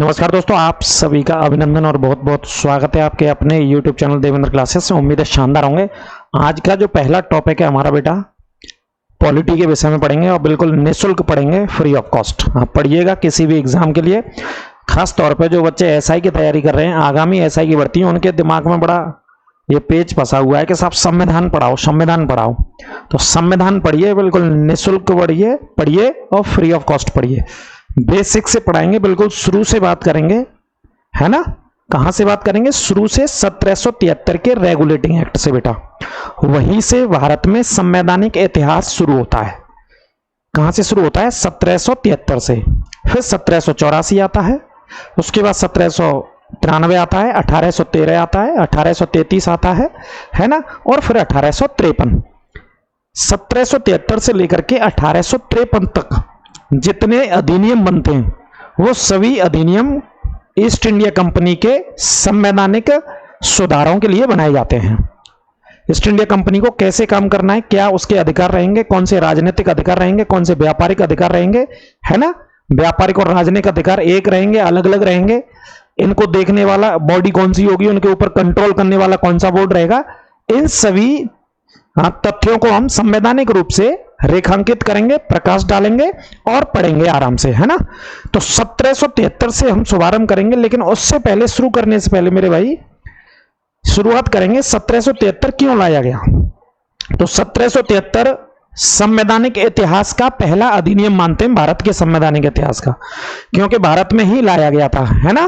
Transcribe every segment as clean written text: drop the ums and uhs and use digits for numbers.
नमस्कार दोस्तों, आप सभी का अभिनंदन और बहुत बहुत स्वागत है आपके अपने YouTube चैनल देवेंद्र क्लासेस में। उम्मीद है शानदार होंगे। आज का जो पहला टॉपिक है हमारा बेटा पॉलिटी के विषय में पढ़ेंगे और बिल्कुल निःशुल्क पढ़ेंगे, फ्री ऑफ कॉस्ट। आप पढ़िएगा किसी भी एग्जाम के लिए, खास तौर पर जो बच्चे एसआई की तैयारी कर रहे हैं, आगामी एसआई की भर्ती, उनके दिमाग में बड़ा ये पेज फंसा हुआ है कि साहब संविधान पढ़ाओ, संविधान पढ़ाओ। तो संविधान पढ़िए, बिल्कुल निःशुल्क पढ़िए और फ्री ऑफ कॉस्ट पढ़िए। बेसिक से पढ़ाएंगे, बिल्कुल शुरू से बात करेंगे, है ना। कहां से बात करेंगे? शुरू से 1773 के रेगुलेटिंग एक्ट से बेटा। वहीं से भारत में संवैधानिक इतिहास शुरू होता है। कहां से शुरू होता है? 1773 से। फिर 1784 आता है, उसके बाद 1793 आता है, 1813 आता है, 1833 आता है ना, और फिर 1853। 1773 से लेकर के 1853 तक जितने अधिनियम बनते हैं वो सभी अधिनियम ईस्ट इंडिया कंपनी के संवैधानिक सुधारों के लिए बनाए जाते हैं। ईस्ट इंडिया कंपनी को कैसे काम करना है, क्या उसके अधिकार रहेंगे, कौन से राजनीतिक अधिकार रहेंगे, कौन से व्यापारिक अधिकार रहेंगे, है ना। व्यापारिक और राजनीतिक अधिकार एक रहेंगे, अलग अलग रहेंगे। इनको देखने वाला बॉडी कौन सी होगी, उनके ऊपर कंट्रोल करने वाला कौन सा बोर्ड रहेगा, इन सभी तथ्यों को हम संवैधानिक रूप से रेखांकित करेंगे, प्रकाश डालेंगे और पढ़ेंगे आराम से, है ना। तो 1773 से हम शुभारंभ करेंगे, लेकिन उससे पहले, शुरू करने से पहले मेरे भाई, शुरुआत करेंगे 1773 क्यों लाया गया। तो 1773 संवैधानिक इतिहास का पहला अधिनियम मानते हैं, भारत के संवैधानिक इतिहास का, क्योंकि भारत में ही लाया गया था, है ना।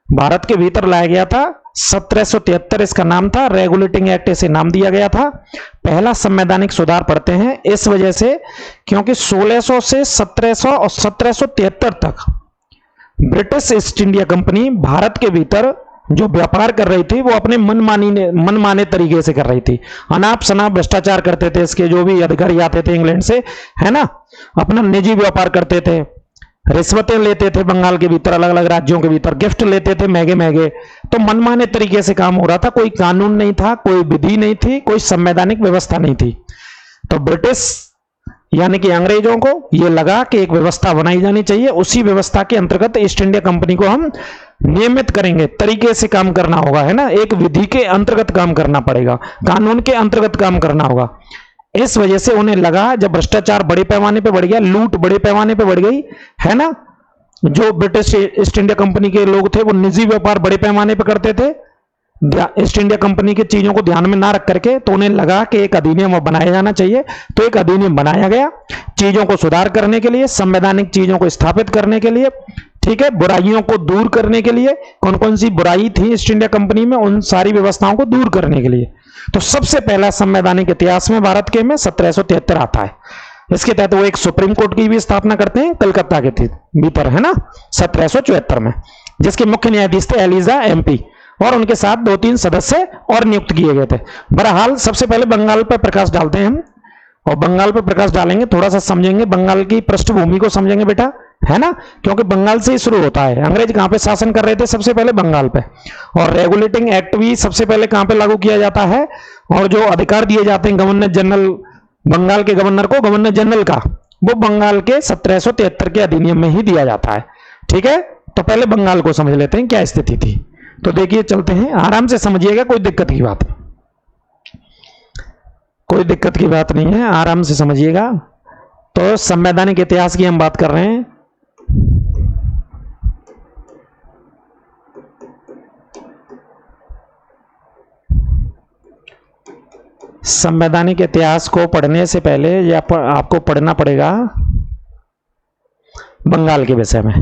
भारत के भीतर लाया गया था। 1773 इसका नाम था, रेगुलेटिंग एक्ट इसे नाम दिया गया था। पहला संवैधानिक सुधार पढ़ते हैं इस वजह से क्योंकि 1600 से 1700 और 1773 तक British east India company Bharat के भीतर जो व्यापार कर रही थी वो अपने मनमाने तरीके से कर रही थी। अनाप शनाप भ्रष्टाचार करते थे, इसके जो भी अधिकारी आते थे इंग्लैंड से, है ना, अपना निजी व्यापार करते थे, रिश्वतें लेते थे बंगाल के भीतर, अलग अलग राज्यों के भीतर गिफ्ट लेते थे महंगे महंगे। तो मनमाने तरीके से काम हो रहा था, कोई कानून नहीं था, कोई विधि नहीं थी, कोई संवैधानिक व्यवस्था नहीं थी। तो ब्रिटिश यानी कि अंग्रेजों को यह लगा कि एक व्यवस्था बनाई जानी चाहिए, उसी व्यवस्था के अंतर्गत ईस्ट इंडिया कंपनी को हम नियमित करेंगे, तरीके से काम करना होगा, है ना। एक विधि के अंतर्गत काम करना पड़ेगा, कानून के अंतर्गत काम करना होगा। इस वजह से उन्हें लगा, जब भ्रष्टाचार बड़े पैमाने पे बढ़ गया, लूट बड़े पैमाने पे बढ़ गई, है ना, जो ब्रिटिश ईस्ट इंडिया कंपनी के लोग थे वो निजी व्यापार बड़े पैमाने पे करते थे, ईस्ट इंडिया कंपनी की चीजों को ध्यान में ना रख करके, तो उन्हें लगा कि एक अधिनियम बनाया जाना चाहिए। तो एक अधिनियम बनाया गया चीजों को सुधार करने के लिए, संवैधानिक चीजों को स्थापित करने के लिए, ठीक है, बुराइयों को दूर करने के लिए। कौन कौन सी बुराई थी ईस्ट इंडिया कंपनी में, उन सारी व्यवस्थाओं को दूर करने के लिए। तो सबसे पहला संवैधानिक इतिहास में भारत के में 1773 आता है। इसके तहत वो एक सुप्रीम कोर्ट की भी स्थापना करते हैं कलकत्ता के भीतर, है ना, 1774 में, जिसके मुख्य न्यायाधीश थे एलिजा एमपी, और उनके साथ 2-3 सदस्य और नियुक्त किए गए थे। बहरहाल सबसे पहले बंगाल पर प्रकाश डालते हैं हम, और बंगाल पर प्रकाश डालेंगे, थोड़ा सा समझेंगे, बंगाल की पृष्ठभूमि को समझेंगे बेटा, है ना, क्योंकि बंगाल से ही शुरू होता है। अंग्रेज कहां पे शासन कर रहे थे? सबसे पहले बंगाल पे। और रेगुलेटिंग एक्ट भी सबसे पहले कहां पे लागू किया जाता है, और जो अधिकार दिए जाते हैं गवर्नर जनरल, बंगाल के गवर्नर को, गवर्नर जनरल का, वो बंगाल के 1773 के अधिनियम में ही दिया जाता है। ठीक है, तो पहले बंगाल को समझ लेते हैं क्या स्थिति थी। तो देखिए, चलते हैं, आराम से समझिएगा, कोई दिक्कत की बात नहीं, कोई दिक्कत की बात नहीं है, आराम से समझिएगा। तो संवैधानिक इतिहास की हम बात कर रहे हैं। संवैधानिक इतिहास को पढ़ने से पहले ये आपको पढ़ना पड़ेगा बंगाल के विषय में।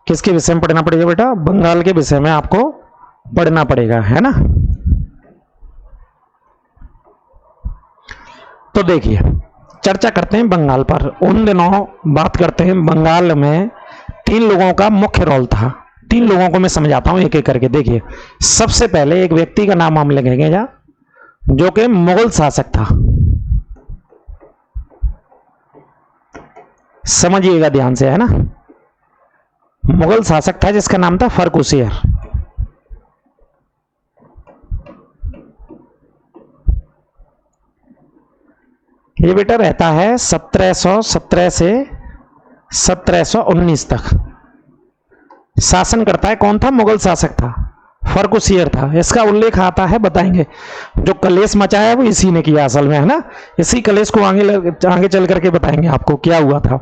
किसके विषय में पढ़ना पड़ेगा बेटा? बंगाल के विषय में आपको पढ़ना पड़ेगा, है ना। तो देखिए, चर्चा करते हैं बंगाल पर। उन दिनों बात करते हैं, बंगाल में 3 लोगों का मुख्य रोल था। 3 लोगों को मैं समझाता हूं एक एक करके। देखिए, सबसे पहले एक व्यक्ति का नाम हम लिखेंगे जो कि मुगल शासक था। समझिएगा ध्यान से, है ना। मुगल शासक था जिसका नाम था फर्रुखसियर। ये बेटा रहता है 1717 से 1719 तक। शासन करता है। कौन था? मुगल शासक था, फर्रुखसियर था। इसका उल्लेख आता है, बताएंगे जो कलेश मचाया वो इसी ने किया असल में, है ना। इसी कलेश को आगे चल करके बताएंगे आपको क्या हुआ था।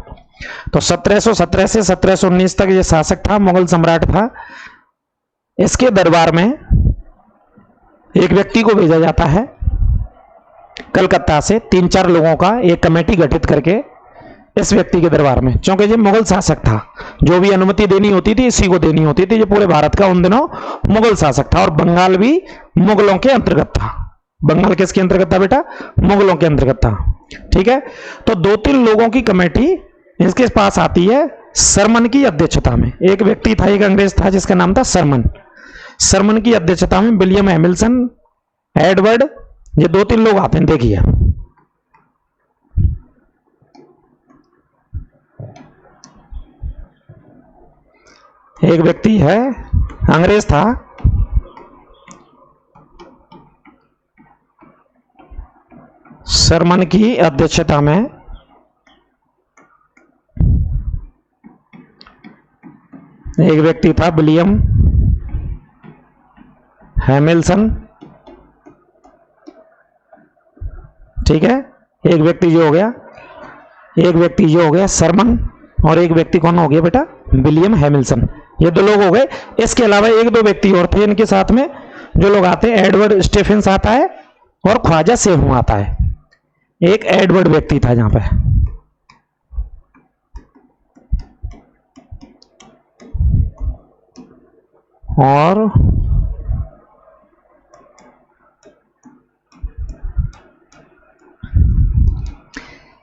तो 1717 से 1719 तक ये शासक था, मुगल सम्राट था। इसके दरबार में एक व्यक्ति को भेजा जाता है कलकत्ता से, 3-4 लोगों का एक कमेटी गठित करके इस व्यक्ति के दरबार में, क्योंकि ये मुगल शासक था, जो भी अनुमति देनी होती थी इसी को देनी होती थी। ये पूरे भारत का उन दिनों मुगल शासक था और बंगाल भी मुगलों के अंतर्गत था। बंगाल किसके अंतर्गत था बेटा? मुगलों के अंतर्गत था। ठीक है, तो 2-3 लोगों की कमेटी इसके पास आती है सरमन की अध्यक्षता में। एक व्यक्ति था, एक अंग्रेज था जिसका नाम था सरमन। सरमन की अध्यक्षता में विलियम हैमिल्सन, एडवर्ड, ये 2-3 लोग आते हैं। देखिए, एक व्यक्ति है, अंग्रेज था, सरमन की अध्यक्षता में एक व्यक्ति था विलियम हैमिल्सन। ठीक है, एक व्यक्ति जो हो गया सरमन, और एक व्यक्ति कौन हो गया बेटा? विलियम हैमिल्सन। ये 2 लोग हो गए। इसके अलावा 1-2 व्यक्ति और थे इनके साथ में जो लोग आते हैं। एडवर्ड स्टेफेंस आता है और ख्वाजा सेहू आता है। एक एडवर्ड व्यक्ति था जहां पे, और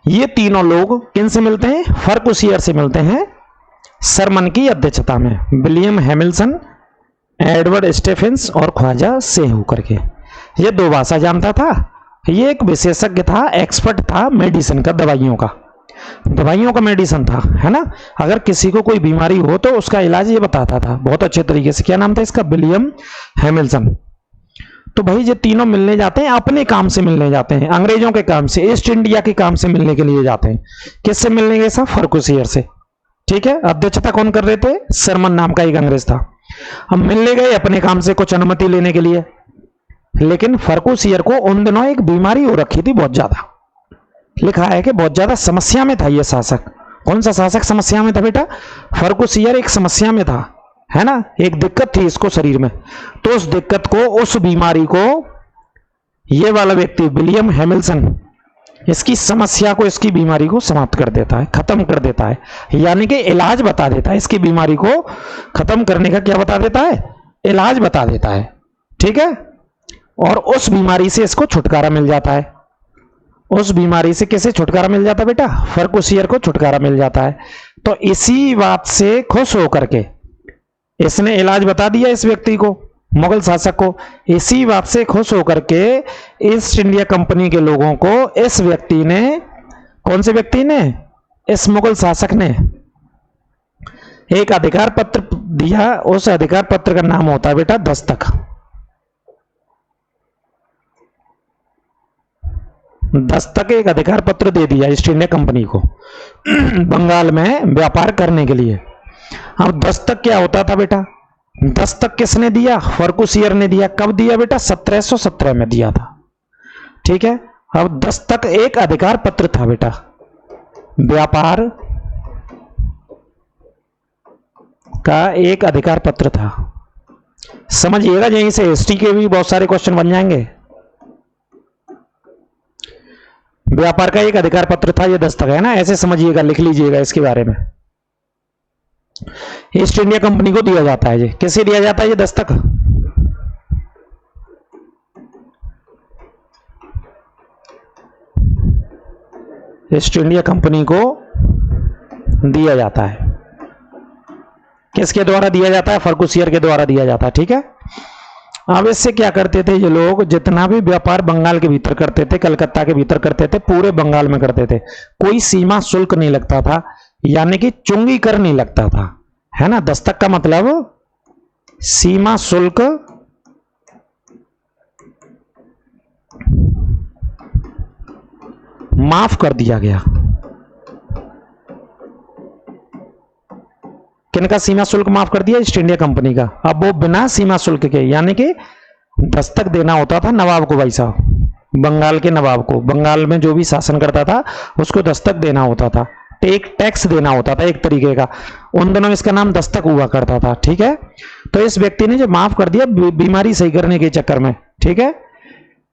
ये तीनों लोग किन से मिलते हैं? फर्रुखसियर से मिलते हैं सरमन की अध्यक्षता में। विलियम हैमिल्सन, एडवर्ड स्टेफेंस और ख्वाजा सेहू करके। ये 2 भाषा जानता था। ये एक विशेषज्ञ था, एक्सपर्ट था मेडिसिन का, दवाइयों का मेडिसिन था, है ना। अगर किसी को कोई बीमारी हो तो उसका इलाज ये बताता था बहुत अच्छे तरीके से। क्या नाम था इसका? विलियम हैमिल्सन। तो भाई ये तीनों मिलने जाते हैं, अपने काम से मिलने जाते हैं, अंग्रेजों के काम से, ईस्ट इंडिया के काम से मिलने के लिए जाते हैं। किससे मिलने गए? सब फर्रुखसियर से। ठीक है, अध्यक्षता कौन कर रहे थे? सरमन नाम का एक अंग्रेज था। हम मिलने गए अपने काम से, कुछ अनुमति लेने के लिए। लेकिन फर्रुखसियर को उन दिनों एक बीमारी हो रखी थी बहुत ज्यादा। लिखा है कि बहुत ज्यादा समस्या में था ये शासक। कौन सा शासक समस्या में था बेटा? फर्रुखसियर एक समस्या में था, है ना। एक दिक्कत थी इसको शरीर में। तो उस दिक्कत को, उस बीमारी को ये वाला व्यक्ति विलियम हैमिल्सन इसकी समस्या को, इसकी बीमारी को समाप्त कर देता है, खत्म कर देता है, यानी कि इलाज बता देता है। इसकी बीमारी को खत्म करने का क्या बता देता है? इलाज बता देता है। ठीक है, और उस बीमारी से इसको छुटकारा मिल जाता है। उस बीमारी से किसे छुटकारा मिल जाता है बेटा? फर्रुखसियर को छुटकारा मिल जाता है। तो इसी बात से खुश होकर के इसने इलाज बता दिया इस व्यक्ति को, मुगल शासक को। इसी बात से खुश होकर के ईस्ट इंडिया कंपनी के लोगों को इस व्यक्ति ने, कौन से व्यक्ति ने? इस मुगल शासक ने एक अधिकार पत्र दिया। उस अधिकार पत्र का नाम होता है बेटा दस्तक। दस्तक एक अधिकार पत्र दे दिया ईस्ट इंडिया कंपनी को बंगाल में व्यापार करने के लिए। अब दस्तक क्या होता था बेटा? दस्तक किसने दिया? फर्रुखसियर ने दिया। कब दिया बेटा? 1717 में दिया था। ठीक है, अब दस्तक एक अधिकार पत्र था बेटा, व्यापार का एक अधिकार पत्र था। समझिएगा, यहीं से हिस्ट्री के भी बहुत सारे क्वेश्चन बन जाएंगे। व्यापार का एक अधिकार पत्र था ये दस्तक, है ना। ऐसे समझिएगा, लिख लीजिएगा इसके बारे में। ईस्ट इंडिया कंपनी को दिया जाता है। ये किसे दिया जाता है? ये दस्तक ईस्ट इंडिया कंपनी को दिया जाता है। किसके द्वारा दिया जाता है? फर्रुखसियर के द्वारा दिया जाता है। ठीक है, अब इससे क्या करते थे ये लोग? जितना भी व्यापार बंगाल के भीतर करते थे, कलकत्ता के भीतर करते थे, पूरे बंगाल में करते थे। कोई सीमा शुल्क नहीं लगता था, यानी कि चुंगी कर नहीं लगता था, है ना। दस्तक का मतलब सीमा शुल्क माफ कर दिया गया। किनका सीमा शुल्क माफ कर दिया? ईस्ट इंडिया कंपनी का। अब वो बिना सीमा शुल्क के, यानी कि दस्तक देना होता था नवाब को भाई साहब, बंगाल के नवाब को, बंगाल में जो भी शासन करता था उसको दस्तक देना होता था, एक टैक्स देना होता था एक तरीके का। उन दिनों इसका नाम दस्तक हुआ करता था। ठीक है, तो इस व्यक्ति ने जो माफ कर दिया बीमारी सही करने के चक्कर में। ठीक है,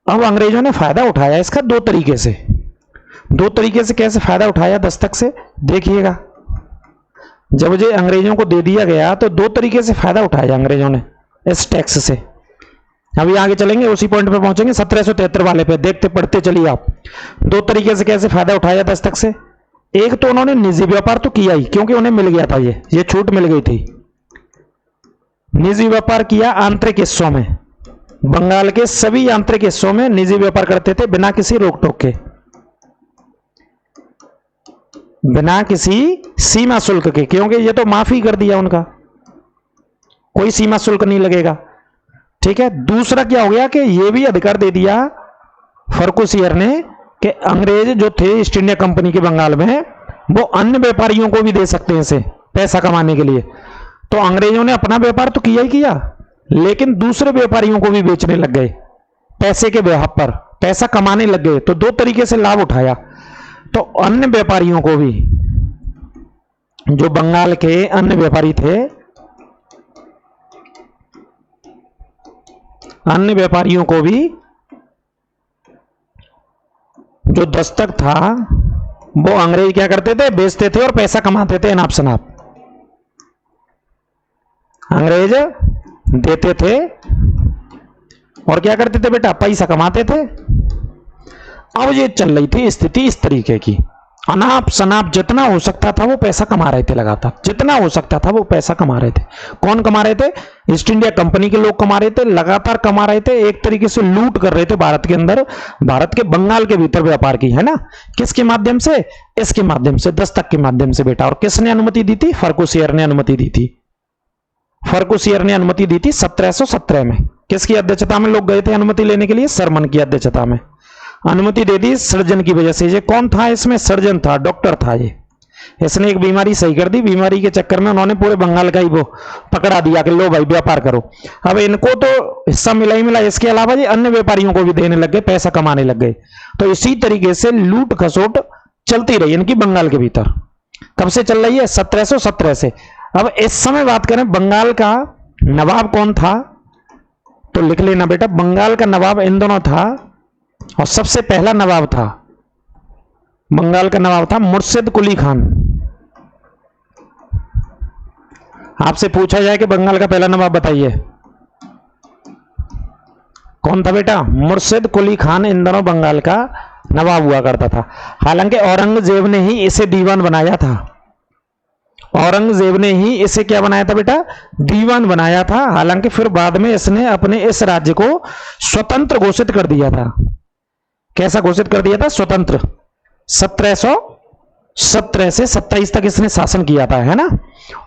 अब अंग्रेजों ने फायदा उठाया इसका दो तरीके से। दो तरीके से कैसे फायदा उठाया दस्तक से, देखिएगा। जब ये अंग्रेजों को दे दिया गया तो दो तरीके से फायदा उठाया अंग्रेजों ने इस टैक्स से। अभी आगे चलेंगे, उसी पॉइंट पे पहुंचेंगे 1773 वाले पे, देखते पढ़ते चलिए आप। दो तरीके से कैसे फायदा उठाया दस्तक से। एक तो उन्होंने निजी व्यापार तो किया ही, क्योंकि उन्हें मिल गया था, ये छूट मिल गई थी। निजी व्यापार किया आंतरिक हिस्सों में, बंगाल के सभी आंतरिक हिस्सों में निजी व्यापार करते थे बिना किसी रोक टोक के, बिना किसी सीमा शुल्क के, क्योंकि ये तो माफी कर दिया उनका, कोई सीमा शुल्क नहीं लगेगा। ठीक है, दूसरा क्या हो गया कि ये भी अधिकार दे दिया फर्कुसियर ने कि अंग्रेज जो थे ईस्ट इंडिया कंपनी के बंगाल में, वो अन्य व्यापारियों को भी दे सकते हैं इसे पैसा कमाने के लिए। तो अंग्रेजों ने अपना व्यापार तो किया ही किया, लेकिन दूसरे व्यापारियों को भी बेचने लग गए, पैसे के व्यवहार पर पैसा कमाने लग गए। तो दो तरीके से लाभ उठाया। तो अन्य व्यापारियों को भी, जो बंगाल के अन्य व्यापारी थे, अन्य व्यापारियों को भी जो दस्तक था वो अंग्रेज क्या करते थे, बेचते थे और पैसा कमाते थे नाप शनाप। अंग्रेज देते थे और क्या करते थे बेटा, पैसा कमाते थे। अब ये चल रही थी स्थिति इस तरीके की, अनाप शनाप जितना हो सकता था वो पैसा कमा रहे थे, लगातार जितना हो सकता था वो पैसा कमा रहे थे। कौन कमा रहे थे? ईस्ट इंडिया कंपनी के लोग कमा रहे थे, लगातार कमा रहे थे, एक तरीके से लूट कर रहे थे भारत के अंदर, भारत के बंगाल के भीतर व्यापार की, है ना। किसके माध्यम से? इसके माध्यम से, दस्तक के माध्यम से बेटा। और किसने अनुमति दी थी? फर्कुसियर ने अनुमति दी थी। फर्कुसियर ने अनुमति दी थी 1717 में। किसकी अध्यक्षता में लोग गए थे अनुमति लेने के लिए? सरमन की अध्यक्षता में अनुमति दे दी, सर्जन की वजह से। ये कौन था इसमें? सर्जन था, डॉक्टर था ये। इसने एक बीमारी सही कर दी, बीमारी के चक्कर में उन्होंने पूरे बंगाल का ही वो पकड़ा दिया कि लो भाई व्यापार करो। अब इनको तो हिस्सा मिला ही मिला, इसके अलावा ये अन्य व्यापारियों को भी देने लग गए, पैसा कमाने लग गए। तो इसी तरीके से लूट खसोट चलती रही इनकी बंगाल के भीतर। कब से चल रही है? 1717 से। अब इस समय बात करें बंगाल का नवाब कौन था, तो लिख लेना बेटा, बंगाल का नवाब इन दोनों था, और सबसे पहला नवाब था, बंगाल का नवाब था मुर्शिद कुली खान। आपसे पूछा जाए कि बंगाल का पहला नवाब बताइए, कौन था बेटा? मुर्शिद कुली खान इन दोनों बंगाल का नवाब हुआ करता था। हालांकि औरंगजेब ने ही इसे दीवान बनाया था, औरंगजेब ने ही इसे क्या बनाया था बेटा? दीवान बनाया था। हालांकि फिर बाद में इसने अपने इस राज्य को स्वतंत्र घोषित कर दिया था। कैसा घोषित कर दिया था? स्वतंत्र। 1717 से 27 तक इसने शासन किया था, है ना।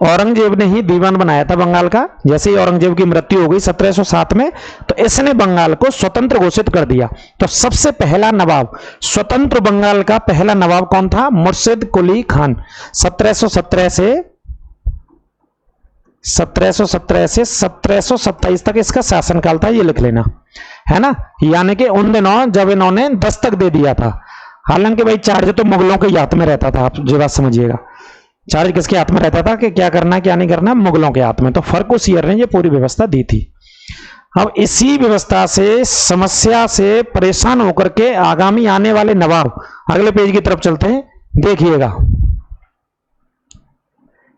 औरंगजेब ने ही दीवान बनाया था बंगाल का। जैसे ही औरंगजेब की मृत्यु हो गई 1707 में, तो इसने बंगाल को स्वतंत्र घोषित कर दिया। तो सबसे पहला नवाब, स्वतंत्र बंगाल का पहला नवाब कौन था? मुर्शिद कुली खान। 1717 से 1727 तक इसका शासनकाल था, ये लिख लेना, है ना। यानी कि उन दिनों जब इन्होंने दस्तक दे दिया था। हालांकि भाई चार्ज तो मुगलों के हाथ में रहता था, आप जो बात समझिएगा। चार्ज किसके हाथ में रहता था कि क्या करना क्या नहीं करना? मुगलों के हाथ में। तो फर्कुसियर ने ये पूरी व्यवस्था दी थी। अब इसी व्यवस्था से, समस्या से परेशान होकर के आगामी आने वाले नवाब, अगले पेज की तरफ चलते हैं, देखिएगा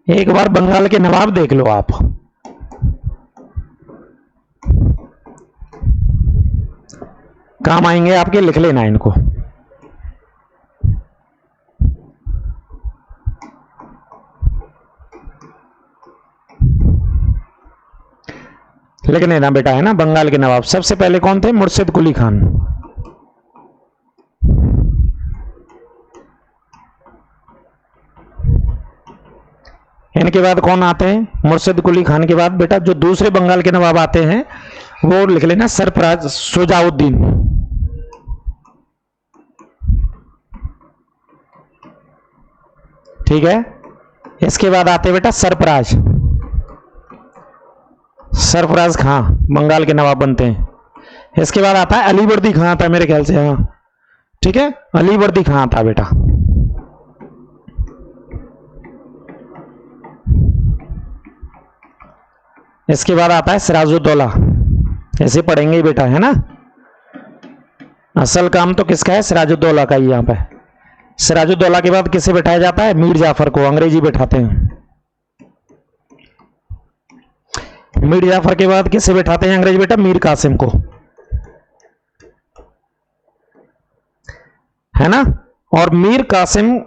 एक बार बंगाल के नवाब देख लो आप। काम आएंगे आपके, लिख लेना इनको। लिख लेना बेटा, है ना। बंगाल के नवाब सबसे पहले कौन थे? मुर्शिद कुली खान। इनके बाद कौन आते हैं? मुर्शिद कुली खान के बाद बेटा जो दूसरे बंगाल के नवाब आते हैं वो लिख लेना, सरफराज शुजाउद्दीन। ठीक है, इसके बाद आते बेटा सरफराज, सरफराज खां बंगाल के नवाब बनते हैं। इसके बाद आता है अलीवर्दी खां, आता है मेरे ख्याल से, हाँ ठीक है, अलीवर्दी खां आता बेटा। इसके बाद आता है सिराजुद्दौला, ऐसे पढ़ेंगे बेटा, है ना। असल काम तो किसका है, सिराजुद्दौला का ही। यहाँ पे सिराजुद्दौला के बाद किसे बैठाया जाता है, मीर जाफर को, अंग्रेजी बैठाते हैं। मीर जाफर के बाद किसे बैठाते हैं अंग्रेज बेटा, मीर कासिम को, है ना। और मीर कासिम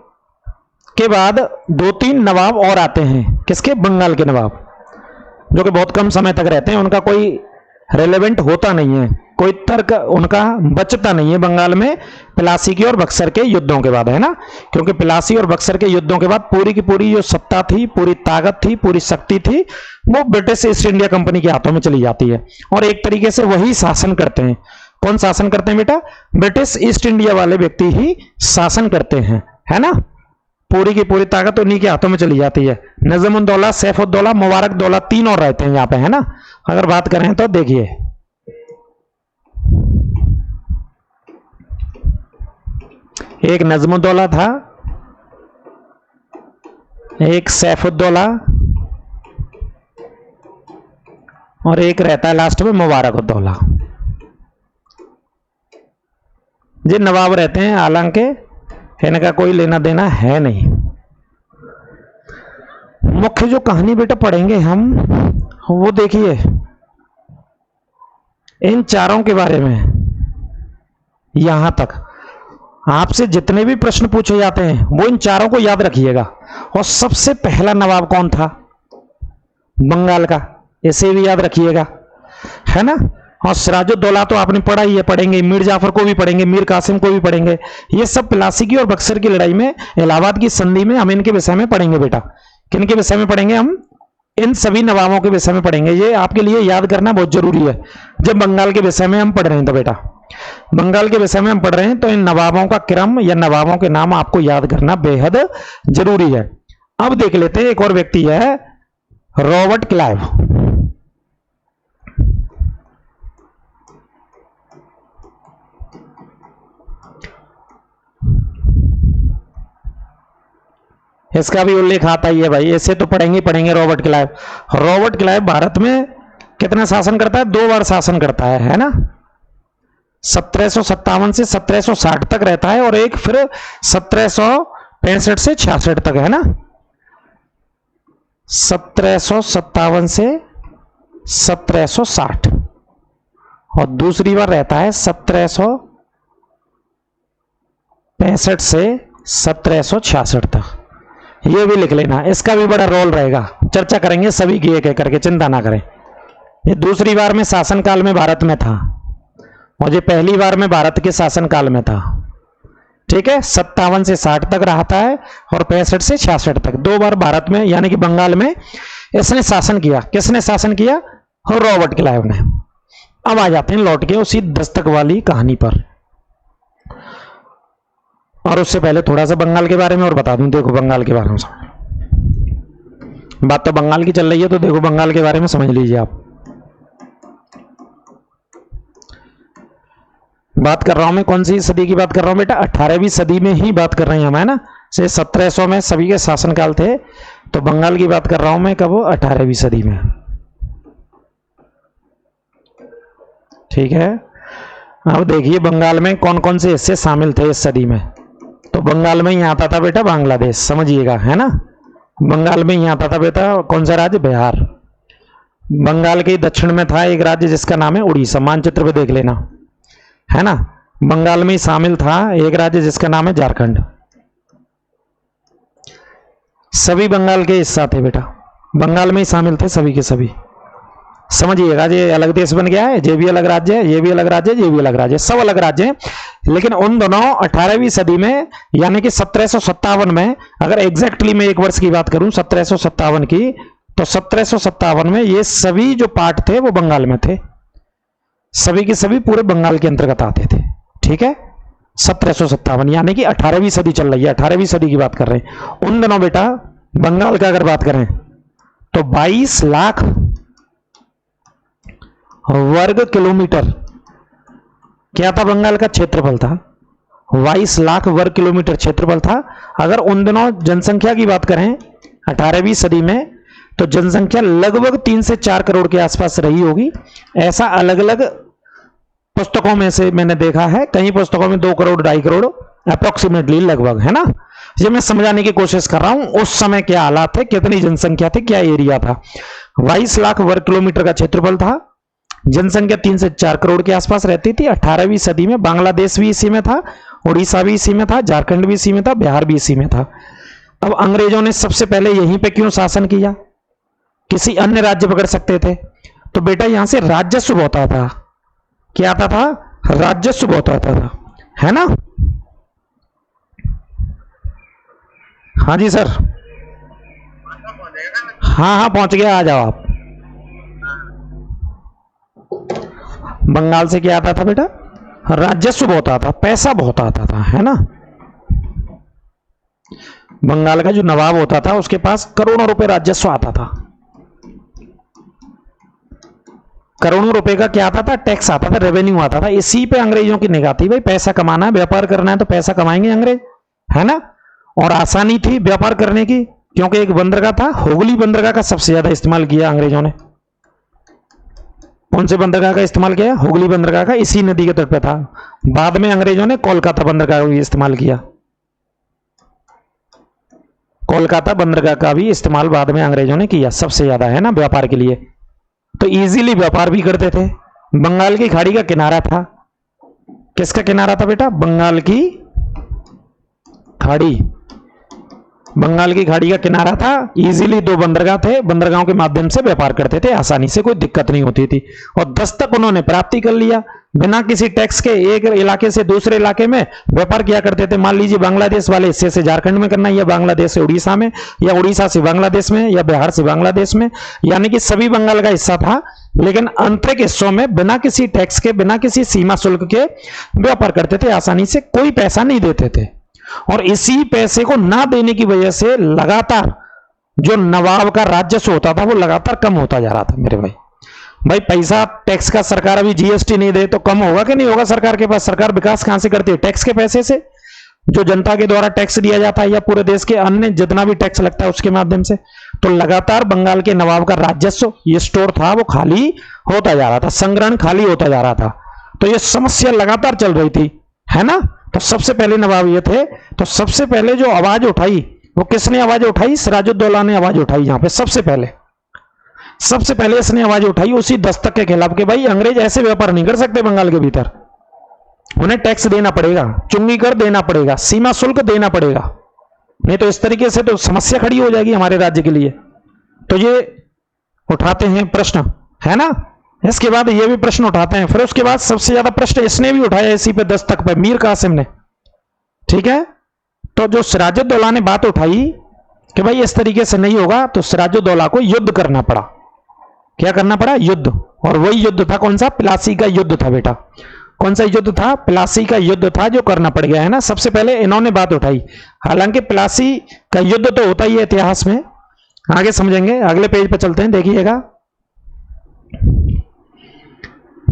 के बाद 2-3 नवाब और आते हैं, किसके, बंगाल के नवाब, जो कि बहुत कम समय तक रहते हैं, उनका कोई रेलेवेंट होता नहीं है, कोई तर्क उनका बचता नहीं है बंगाल में प्लासी की और बक्सर के युद्धों के बाद, है ना। क्योंकि प्लासी और बक्सर के युद्धों के बाद पूरी की पूरी जो सत्ता थी, पूरी ताकत थी, पूरी शक्ति थी, वो ब्रिटिश ईस्ट इंडिया कंपनी के हाथों में चली जाती है। और एक तरीके से वही शासन करते हैं। कौन शासन करते हैं बेटा, ब्रिटिश ईस्ट इंडिया वाले व्यक्ति ही शासन करते हैं, है ना। पूरी की पूरी ताकत उन्हीं के हाथों में चली जाती है। नजमुद्दौला, सैफुद्दौला, मुबारकदौला, 3 और रहते हैं यहाँ पे, है ना। अगर बात करें तो देखिए, एक नजमुद्दौला था, एक सैफुद्दौला, और एक रहता है लास्ट में मुबारकदौला। ये नवाब रहते हैं, हालांकि इनका कोई लेना देना है नहीं। मुख्य जो कहानी बेटा पढ़ेंगे हम, वो देखिए इन चारों के बारे में। यहां तक आपसे जितने भी प्रश्न पूछे जाते हैं वो इन चारों को याद रखिएगा। और सबसे पहला नवाब कौन था बंगाल का, इसे भी याद रखिएगा, है ना। और सिराजुद्दौला तो आपने पढ़ा ही है, पढ़ेंगे। मीर जाफर को भी पढ़ेंगे, मीर कासिम को भी पढ़ेंगे। ये सब प्लासी की और बक्सर की लड़ाई में, इलाहाबाद की संधि में हम इनके विषय में पढ़ेंगे बेटा। किन के विषय में पढ़ेंगे हम, इन सभी नवाबों के विषय में पढ़ेंगे। ये आपके लिए याद करना बहुत जरूरी है। जब बंगाल के विषय में हम पढ़ रहे हैं तो बेटा, बंगाल के विषय में हम पढ़ रहे हैं तो इन नवाबों का क्रम या नवाबों के नाम आपको याद करना बेहद जरूरी है। अब देख लेते हैं, एक और व्यक्ति है रॉबर्ट क्लाइव। इसका भी उल्लेख आता ही है भाई, ऐसे तो पढ़ेंगे Robert Clive. Robert Clive Bharat में कितना शासन करता है, 2 बार शासन करता है ना। 1757 से 1760 तक रहता है, और एक फिर 1765 से 66 तक, है ना। 1757 से 1760, और दूसरी बार रहता है 1765 से 1766 तक। ये भी लिख लेना, इसका भी बड़ा रोल रहेगा। चर्चा करेंगे सभी की एक एक करके, चिंता ना करें। ये दूसरी बार में शासनकाल में भारत में था, और ये पहली बार में भारत के शासनकाल में था, ठीक है। 57 से 60 तक रहता है, और 65 से 66 तक 2 बार भारत में यानी कि बंगाल में इसने शासन किया। किसने शासन किया, रॉबर्ट क्लाइव ने। अब आ जाते हैं लौट के उसी दस्तक वाली कहानी पर, और उससे पहले थोड़ा सा बंगाल के बारे में और बता दूं। देखो बंगाल के बारे में बात तो बंगाल की चल रही है, तो देखो बंगाल के बारे में समझ लीजिए आप। बात कर रहा हूं मैं, कौन सी सदी की बात कर रहा हूं बेटा, 18वीं सदी में ही बात कर रहे हैं हम, है ना। से 1700 में सभी के शासनकाल थे, तो बंगाल की बात कर रहा हूं मैं कब, 18वीं सदी में, ठीक है। अब देखिए बंगाल में कौन कौन से हिस्से शामिल थे इस सदी में। तो बंगाल में ही आता था बेटा बांग्लादेश, समझिएगा, है ना। बंगाल में ही आता था बेटा कौन सा राज्य, बिहार। बंगाल के दक्षिण में था एक राज्य जिसका नाम है उड़ीसा, मानचित्र पे देख लेना, है ना। बंगाल में ही शामिल था एक राज्य जिसका नाम है झारखंड। सभी बंगाल के हिस्सा थे बेटा, बंगाल में ही शामिल थे सभी के सभी, समझिएगा। ये अलग देश बन गया है, ये भी अलग राज्य है, ये भी अलग राज्य है, ये भी अलग राज्य है, सब अलग राज्य हैं। लेकिन उन दोनों 18वीं सदी में यानी कि 1757 में, अगर एग्जैक्टली मैं एक वर्ष की बात करूं 1757 की, तो 1757 में ये सभी जो पार्ट थे वो बंगाल में थे, सभी के सभी पूरे बंगाल के अंतर्गत आते थे, ठीक है। 1757 यानी कि 18वीं सदी चल रही है, 18वीं सदी की बात कर रहे हैं। उन दिनों बेटा बंगाल का अगर बात करें तो 22 लाख वर्ग किलोमीटर क्या था, बंगाल का क्षेत्रफल था। 22 लाख वर्ग किलोमीटर क्षेत्रफल था। अगर उन दिनों जनसंख्या की बात करें 18वीं सदी में, तो जनसंख्या लगभग 3 से 4 करोड़ के आसपास रही होगी। ऐसा अलग अलग पुस्तकों में से मैंने देखा है, कई पुस्तकों में 2 करोड़ 2.5 करोड़ अप्रोक्सीमेटली लगभग, है ना। ये मैं समझाने की कोशिश कर रहा हूं उस समय क्या हालात थे, कितनी जनसंख्या थी, क्या एरिया था। 22 लाख वर्ग किलोमीटर का क्षेत्रफल था। जनसंख्या 3 से 4 करोड़ के आसपास रहती थी। 18वीं सदी में बांग्लादेश भी इसी में था, उड़ीसा भी इसी में था, झारखंड भी इसी में था, बिहार भी इसी में था। अब अंग्रेजों ने सबसे पहले यहीं पे क्यों शासन किया, किसी अन्य राज्य पकड़ सकते थे। तो बेटा यहां से राजस्व बहुत आता था। क्या आता था, राजस्व बहुत आता था, है ना। हाँ जी सर, हाँ हाँ पहुंच गया, आ जाओ आप। बंगाल से क्या आता था बेटा, राजस्व बहुत आता, पैसा बहुत आता था, है ना। बंगाल का जो नवाब होता था उसके पास करोड़ों रुपए राजस्व आता था। करोड़ों रुपए का क्या आता था, टैक्स आता था, रेवेन्यू आता था। इसी पे अंग्रेजों की निगाह थी, भाई पैसा कमाना है, व्यापार करना है तो पैसा कमाएंगे अंग्रेज, है ना। और आसानी थी व्यापार करने की, क्योंकि एक बंदरगाह था, हुगली बंदरगाह का सबसे ज्यादा इस्तेमाल किया अंग्रेजों ने। कौन से बंदरगाह का इस्तेमाल किया, हुगली बंदरगाह का, इसी नदी के तट पे था। बाद में अंग्रेजों ने कोलकाता बंदरगाह का भी इस्तेमाल किया। कोलकाता बंदरगाह का भी इस्तेमाल बाद में अंग्रेजों ने किया सबसे ज्यादा, है ना, व्यापार के लिए। तो इजीली व्यापार भी करते थे। बंगाल की खाड़ी का किनारा था, किसका किनारा था बेटा, बंगाल की खाड़ी। बंगाल की खाड़ी का किनारा था, इजीली 2 बंदरगाह थे, बंदरगाहों के माध्यम से व्यापार करते थे आसानी से, कोई दिक्कत नहीं होती थी। और दस्तक उन्होंने प्राप्ति कर लिया, बिना किसी टैक्स के एक इलाके से दूसरे इलाके में व्यापार किया करते थे। मान लीजिए बांग्लादेश वाले हिस्से से झारखंड में करना है, या बांग्लादेश से उड़ीसा में, या उड़ीसा से बांग्लादेश में, या बिहार से बांग्लादेश में, यानी कि सभी बंगाल का हिस्सा था। लेकिन आंतरिक हिस्सों में बिना किसी टैक्स के, बिना किसी सीमा शुल्क के व्यापार करते थे आसानी से, कोई पैसा नहीं देते थे। और इसी पैसे को ना देने की वजह से लगातार जो नवाब का राजस्व होता था वो लगातार कम होता जा रहा था मेरे भाई। भाई पैसा टैक्स का, सरकार अभी जीएसटी नहीं दे तो कम होगा कि नहीं होगा सरकार के पास। सरकार विकास कहां से करती है, टैक्स के पैसे से, जो जनता के द्वारा टैक्स दिया जाता है, या पूरे देश के अन्य जितना भी टैक्स लगता है उसके माध्यम से। तो लगातार बंगाल के नवाब का राजस्व, ये स्टोर था, वो खाली होता जा रहा था, संग्रहण खाली होता जा रहा था। तो ये समस्या लगातार चल रही थी, है ना। तो सबसे पहले नवाब ये थे। तो सबसे पहले जो आवाज उठाई वो किसने आवाज उठाई, सिराजुद्दौला ने आवाज उठाई। यहां पे सबसे पहले इसने आवाज उठाई उसी दस्तक के खिलाफ कि भाई अंग्रेज ऐसे व्यापार नहीं कर सकते बंगाल के भीतर, उन्हें टैक्स देना पड़ेगा, चुंगी कर देना पड़ेगा, सीमा शुल्क देना पड़ेगा, नहीं तो इस तरीके से तो समस्या खड़ी हो जाएगी हमारे राज्य के लिए। तो ये उठाते हैं प्रश्न, है ना। इसके बाद ये भी प्रश्न उठाते हैं। फिर उसके बाद सबसे ज्यादा प्रश्न इसने भी उठाया इसी पे दस्तक पे, मीर कासिम ने, ठीक है। तो जो सिराजुद्दौला ने बात उठाई कि भाई इस तरीके से नहीं होगा, तो सिराजुद्दौला को युद्ध करना पड़ा। क्या करना पड़ा, युद्ध। और वही युद्ध था कौन सा, प्लासी का युद्ध था बेटा। कौन सा युद्ध था, प्लासी का युद्ध था, जो करना पड़ गया, है ना। सबसे पहले इन्होंने बात उठाई। हालांकि प्लासी का युद्ध तो होता ही है इतिहास में, आगे समझेंगे। अगले पेज पे चलते हैं, देखिएगा।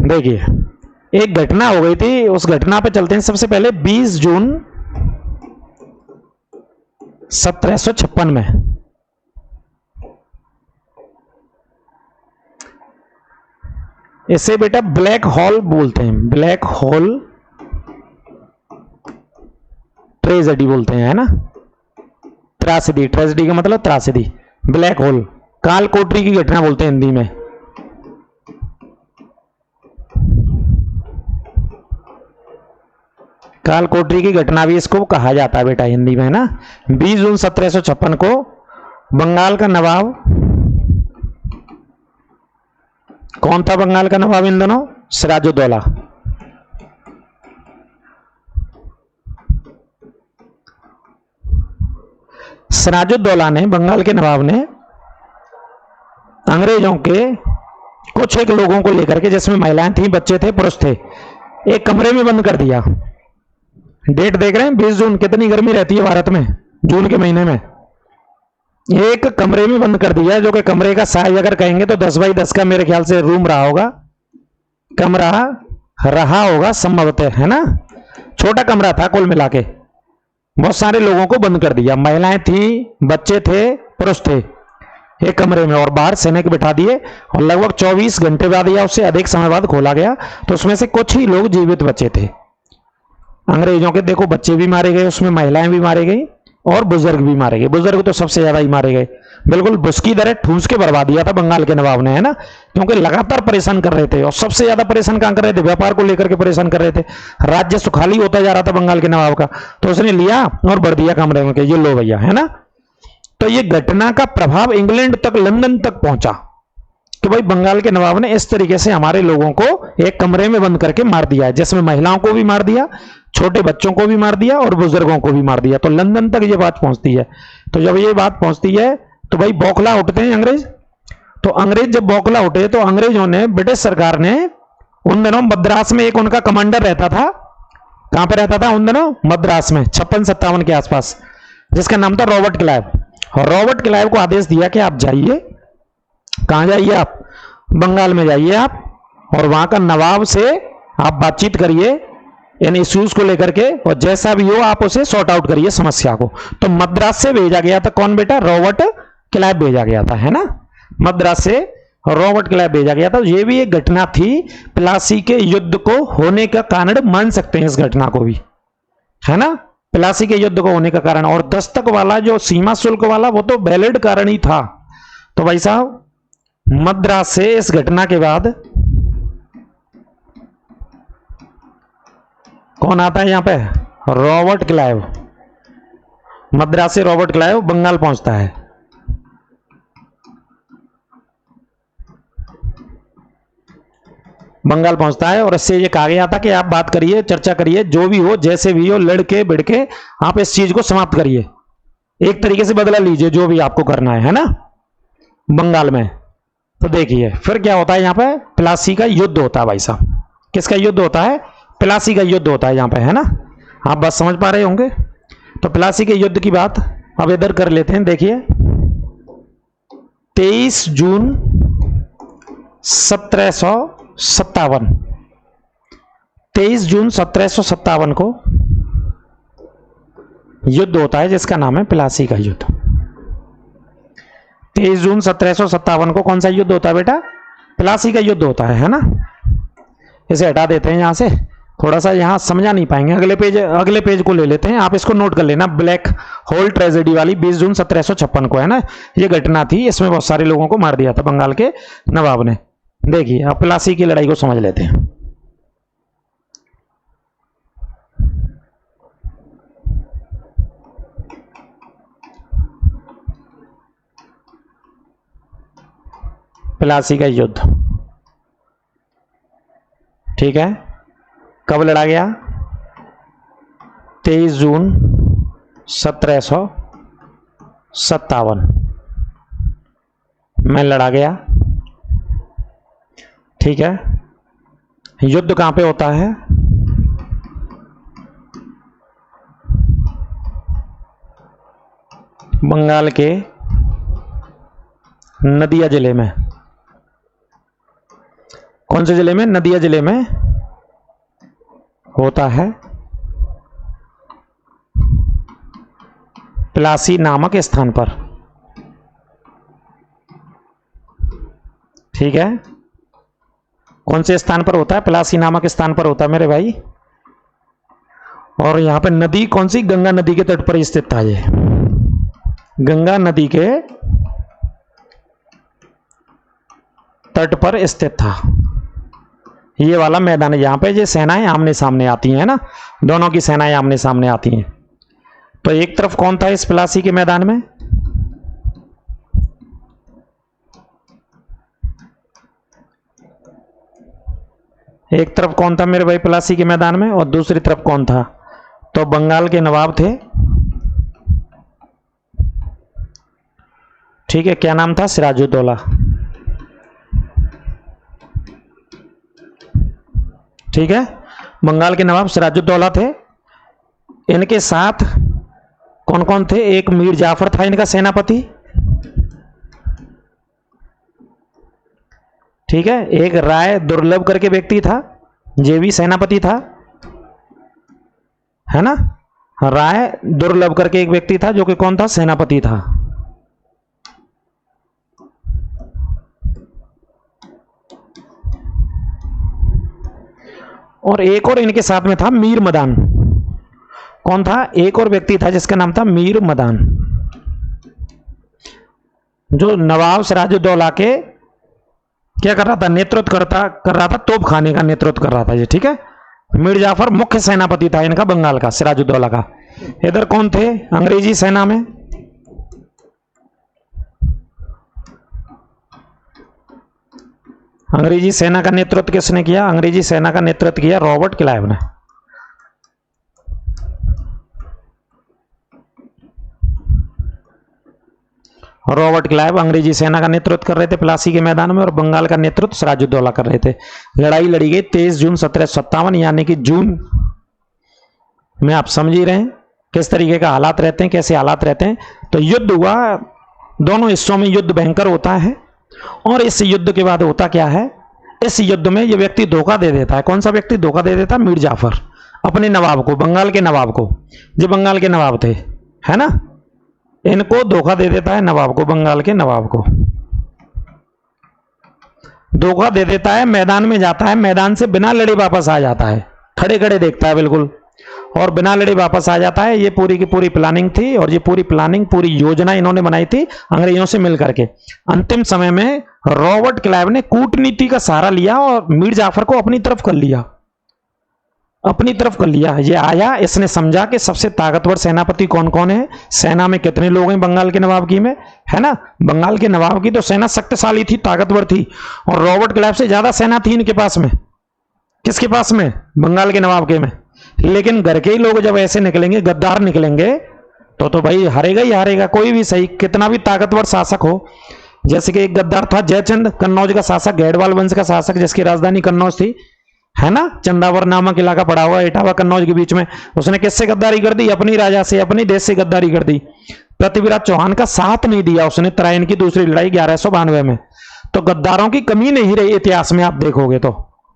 देखिए एक घटना हो गई थी, उस घटना पे चलते हैं। सबसे पहले 20 जून 1756 में इसे बेटा ब्लैक हॉल बोलते हैं, ब्लैक हॉल ट्रेजेडी बोलते हैं, है ना। त्रासदी, ट्रेजेडी का मतलब त्रासदी, ब्लैक होल, काल कोठरी की घटना बोलते हैं हिंदी में। काल कोठरी की घटना भी इसको कहा जाता है बेटा हिंदी में, ना। 20 जून 1756 को बंगाल का नवाब, कौन था बंगाल का नवाब इन दोनों, सिराजुद्दौला। सिराजुद्दौला ने, बंगाल के नवाब ने अंग्रेजों के कुछ एक लोगों को लेकर के, जिसमें महिलाएं थी, बच्चे थे, पुरुष थे, एक कमरे में बंद कर दिया। डेट देख रहे हैं 20 जून, कितनी गर्मी रहती है भारत में जून के महीने में, एक कमरे में बंद कर दिया, जो कि कमरे का साइज अगर कहेंगे तो 10 बाई 10 का मेरे ख्याल से रूम रहा होगा, कमरा रहा होगा संभवतः, है ना। छोटा कमरा था कुल मिला के। बहुत सारे लोगों को बंद कर दिया, महिलाएं थी, बच्चे थे, पुरुष थे, एक कमरे में, और बाहर सैनिक बिठा दिए, और लगभग 24 घंटे बाद या उससे अधिक समय बाद खोला गया, तो उसमें से कुछ ही लोग जीवित बचे थे। अंग्रेजों के देखो बच्चे भी मारे गए, उसमें महिलाएं भी मारे गई और बुजुर्ग भी मारे गए। बुजुर्ग तो सबसे ज्यादा ही मारे गए, बिल्कुल बुस्की दरे ठूस के बर्बाद दिया था बंगाल के नवाब ने, है ना, क्योंकि लगातार परेशान कर रहे थे। और सबसे ज्यादा परेशान कहां कर रहे थे? व्यापार को लेकर के परेशान कर रहे थे। राज्य सुखाली होता जा रहा था बंगाल के नवाब का, तो उसने लिया और भर दिया कमरे में, ये लो भैया, है ना। तो ये घटना का प्रभाव इंग्लैंड तक, लंदन तक पहुंचा कि भाई बंगाल के नवाब ने इस तरीके से हमारे लोगों को एक कमरे में बंद करके मार दिया है, जिसमें महिलाओं को भी मार दिया, छोटे बच्चों को भी मार दिया और बुजुर्गों को भी मार दिया। तो लंदन तक ये बात पहुंचती है। तो जब ये बात पहुंचती है तो भाई बौखला उठते हैं अंग्रेज। तो अंग्रेज जब बौखला उठे तो अंग्रेजों ने, ब्रिटिश सरकार ने, उन दिनों मद्रास में एक उनका कमांडर रहता था। कहां पे रहता था उन दिनों? मद्रास में, 56-57 के आसपास, जिसका नाम था रॉबर्ट क्लाइव। और रॉबर्ट क्लाइव को आदेश दिया कि आप जाइए, कहां जाइए आप? बंगाल में जाइए आप, और वहां का नवाब से आप बातचीत करिए इन इश्यूज को लेकर के, और जैसा भी हो आप उसे सॉर्ट आउट करिए समस्या को। तो मद्रास से भेजा गया था कौन बेटा? रॉबर्ट क्लाइव भेजा गया था, है ना। मद्रास से रॉबर्ट क्लाइव भेजा गया था। ये भी एक घटना थी, प्लासी के युद्ध को होने का कारण मान सकते हैं इस घटना को भी, है ना। प्लासी के युद्ध को होने का कारण, और दस्तक वाला जो सीमा शुल्क वाला, वो तो वैलिड कारण ही था। तो भाई साहब मद्रास से इस घटना के बाद कौन आता है यहां पे? Robert Clive. मद्रास से रॉबर्ट क्लाइव बंगाल पहुंचता है। बंगाल पहुंचता है और इससे ये कहा गया था कि आप बात करिए, चर्चा करिए, जो भी हो, जैसे भी हो, लड़के बिड़के आप इस चीज को समाप्त करिए, एक तरीके से बदला लीजिए, जो भी आपको करना है ना, बंगाल में। तो देखिए फिर क्या होता है यहाँ पे? प्लासी का युद्ध होता है भाई साहब। किसका युद्ध होता है? प्लासी का युद्ध होता है यहाँ पे, है ना। आप बात समझ पा रहे होंगे। तो प्लासी के युद्ध की बात अब इधर कर लेते हैं। देखिए 23 जून 1757, 23 जून 1757 को युद्ध होता है जिसका नाम है प्लासी का युद्ध। 23 जून 1757 को कौन सा युद्ध होता है बेटा? प्लासी का युद्ध होता है ना। इसे हटा देते हैं यहां से, थोड़ा सा यहां समझा नहीं पाएंगे। अगले पेज को ले लेते हैं, आप इसको नोट कर लेना, ब्लैक होल ट्रेजेडी वाली 20 जून 1756 को, है ना। ये घटना थी, इसमें बहुत सारे लोगों को मार दिया था बंगाल के नवाब ने। देखिए अब प्लासी की लड़ाई को समझ लेते हैं। प्लासी का युद्ध, ठीक है, कब लड़ा गया? 23 जून 1757 में लड़ा गया, ठीक है। युद्ध कहां पे होता है? बंगाल के नदिया जिले में। कौन से जिले में? नदिया जिले में होता है, प्लासी नामक स्थान पर, ठीक है। कौन से स्थान पर होता है? प्लासी नामक स्थान पर होता है मेरे भाई। और यहां पे नदी कौन सी? गंगा नदी के तट पर स्थित था। ये गंगा नदी के तट पर स्थित था ये वाला मैदान है। यहां पे ये सेनाएं आमने सामने आती हैं ना, दोनों की सेनाएं आमने सामने आती हैं। तो एक तरफ कौन था इस प्लासी के मैदान में? एक तरफ कौन था मेरे भाई प्लासी के मैदान में, और दूसरी तरफ कौन था? तो बंगाल के नवाब थे, ठीक है। क्या नाम था? सिराजुद्दौला, ठीक है। बंगाल के नवाब सिराजुद्दौला थे। इनके साथ कौन कौन थे? एक मीर जाफर था इनका सेनापति, ठीक है। एक राय दुर्लभ करके व्यक्ति था, ये भी सेनापति था, है ना। राय दुर्लभ करके एक व्यक्ति था जो कि कौन था, सेनापति था। और एक और इनके साथ में था मीर मदान। कौन था, एक और व्यक्ति था जिसका नाम था मीर मदान, जो नवाब सिराजुद्दौला के क्या कर रहा था, नेतृत्व कर रहा था, तोप खाने का नेतृत्व कर रहा था ये, ठीक है। मीर जाफर मुख्य सेनापति था इनका, बंगाल का, सिराजुद्दौला का। इधर कौन थे, अंग्रेजी सेना में अंग्रेजी सेना का नेतृत्व किसने किया, अंग्रेजी सेना का नेतृत्व किया रॉबर्ट क्लाइव ने। रॉबर्ट क्लाइव अंग्रेजी सेना का नेतृत्व कर रहे थे प्लासी के मैदान में, और बंगाल का नेतृत्व सिराजुद्दौला कर रहे थे। लड़ाई लड़ी गई 23 जून 1757, यानी कि जून में। आप समझ ही रहे हैं किस तरीके का हालात रहते हैं, कैसे हालात रहते हैं। तो युद्ध हुआ, दोनों हिस्सों में युद्ध भयंकर होता है। और इस युद्ध के बाद होता क्या है, इस युद्ध में यह व्यक्ति धोखा दे देता है। कौन सा व्यक्ति धोखा दे देता है, मीर जाफर, अपने नवाब को, बंगाल के नवाब को, जो बंगाल के नवाब थे, है ना। इनको धोखा दे देता है नवाब को, बंगाल के नवाब को धोखा दे देता है। मैदान में जाता है, मैदान से बिना लड़े वापस आ जाता है, खड़े खड़े देखता है बिल्कुल, और बिना लड़े वापस आ जाता है। ये पूरी की पूरी प्लानिंग थी, और ये पूरी प्लानिंग, पूरी योजना इन्होंने बनाई थी अंग्रेजों से मिलकर के। अंतिम समय में रॉबर्ट क्लाइव ने कूटनीति का सहारा लिया और मीर जाफर को अपनी तरफ कर लिया, अपनी तरफ कर लिया। ये आया, इसने समझा कि सबसे ताकतवर सेनापति कौन कौन है, सेना में कितने लोग हैं बंगाल के नवाब की में, है ना। बंगाल के नवाब की तो सेना शक्तिशाली थी, ताकतवर थी, और रॉबर्ट क्लाइव से ज्यादा सेना थी इनके पास में। किसके पास में, बंगाल के नवाब के में। लेकिन घर के ही लोग जब ऐसे निकलेंगे, गद्दार निकलेंगे, तो भाई हारेगा ही हारेगा, कोई भी सही, कितना भी ताकतवर शासक हो। जैसे कि एक गद्दार था जयचंद, कन्नौज का शासक, गैडवाल वंश का शासक, जिसकी राजधानी कन्नौज थी, है ना। चंदावर नामक इलाका पड़ा हुआ इटावा कन्नौज के बीच में। उसने किससे गद्दारी कर दी, अपनी राजा से, अपनी देश से गद्दारी कर दी। पृथ्वीराज चौहान का साथ नहीं दिया उसने तराइन की दूसरी लड़ाई 1192 में। तो गद्दारों की कमी नहीं रही इतिहास में, आप देखोगे तो,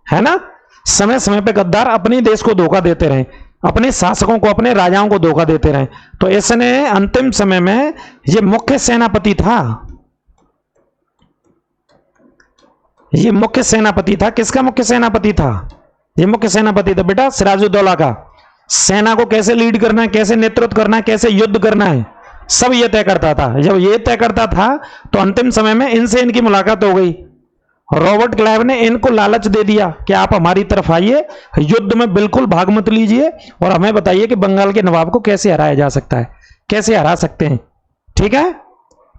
है ना। समय समय पे गद्दार अपने देश को धोखा देते रहे, अपने शासकों को, अपने राजाओं को धोखा देते रहे। तो इसने अंतिम समय में ये मुख्य सेनापति था, ये मुख्य सेनापति था। किसका मुख्य सेनापति था, ये मुख्य सेनापति था बेटा सिराजुद्दौला का। सेना को कैसे लीड करना है, कैसे नेतृत्व करना है, कैसे युद्ध करना है, सब ये तय करता था। जब ये तय करता था तो अंतिम समय में इनसे इनकी मुलाकात हो गई। रॉबर्ट क्लाइव ने इनको लालच दे दिया कि आप हमारी तरफ आइए, युद्ध में बिल्कुल भाग मत लीजिए, और हमें बताइए कि बंगाल के नवाब को कैसे हराया जा सकता है, कैसे हरा सकते हैं, ठीक है।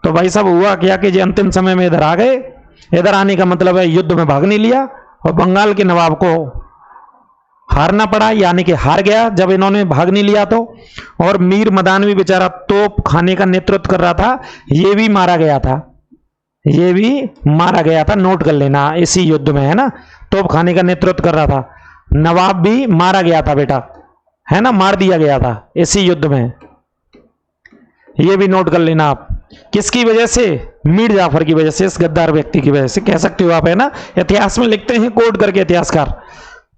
तो भाई साहब हुआ क्या कि जो अंतिम समय में इधर आ गए। इधर आने का मतलब है युद्ध में भाग नहीं लिया, और बंगाल के नवाब को हारना पड़ा, यानी कि हार गया जब इन्होंने भाग नहीं लिया तो। और मीर मदान भी बेचारा तोप खाने का नेतृत्व कर रहा था, ये भी मारा गया था, ये भी मारा गया था, नोट कर लेना, इसी युद्ध में, है ना। तोप खाने का नेतृत्व कर रहा था, नवाब भी मारा गया था बेटा, है ना, मार दिया गया था इसी युद्ध में, ये भी नोट कर लेना आप। किसकी वजह से, मीर जाफर की वजह से, इस गद्दार व्यक्ति की वजह से, कह सकते हो आप, है ना। इतिहास में लिखते हैं कोट करके इतिहासकार।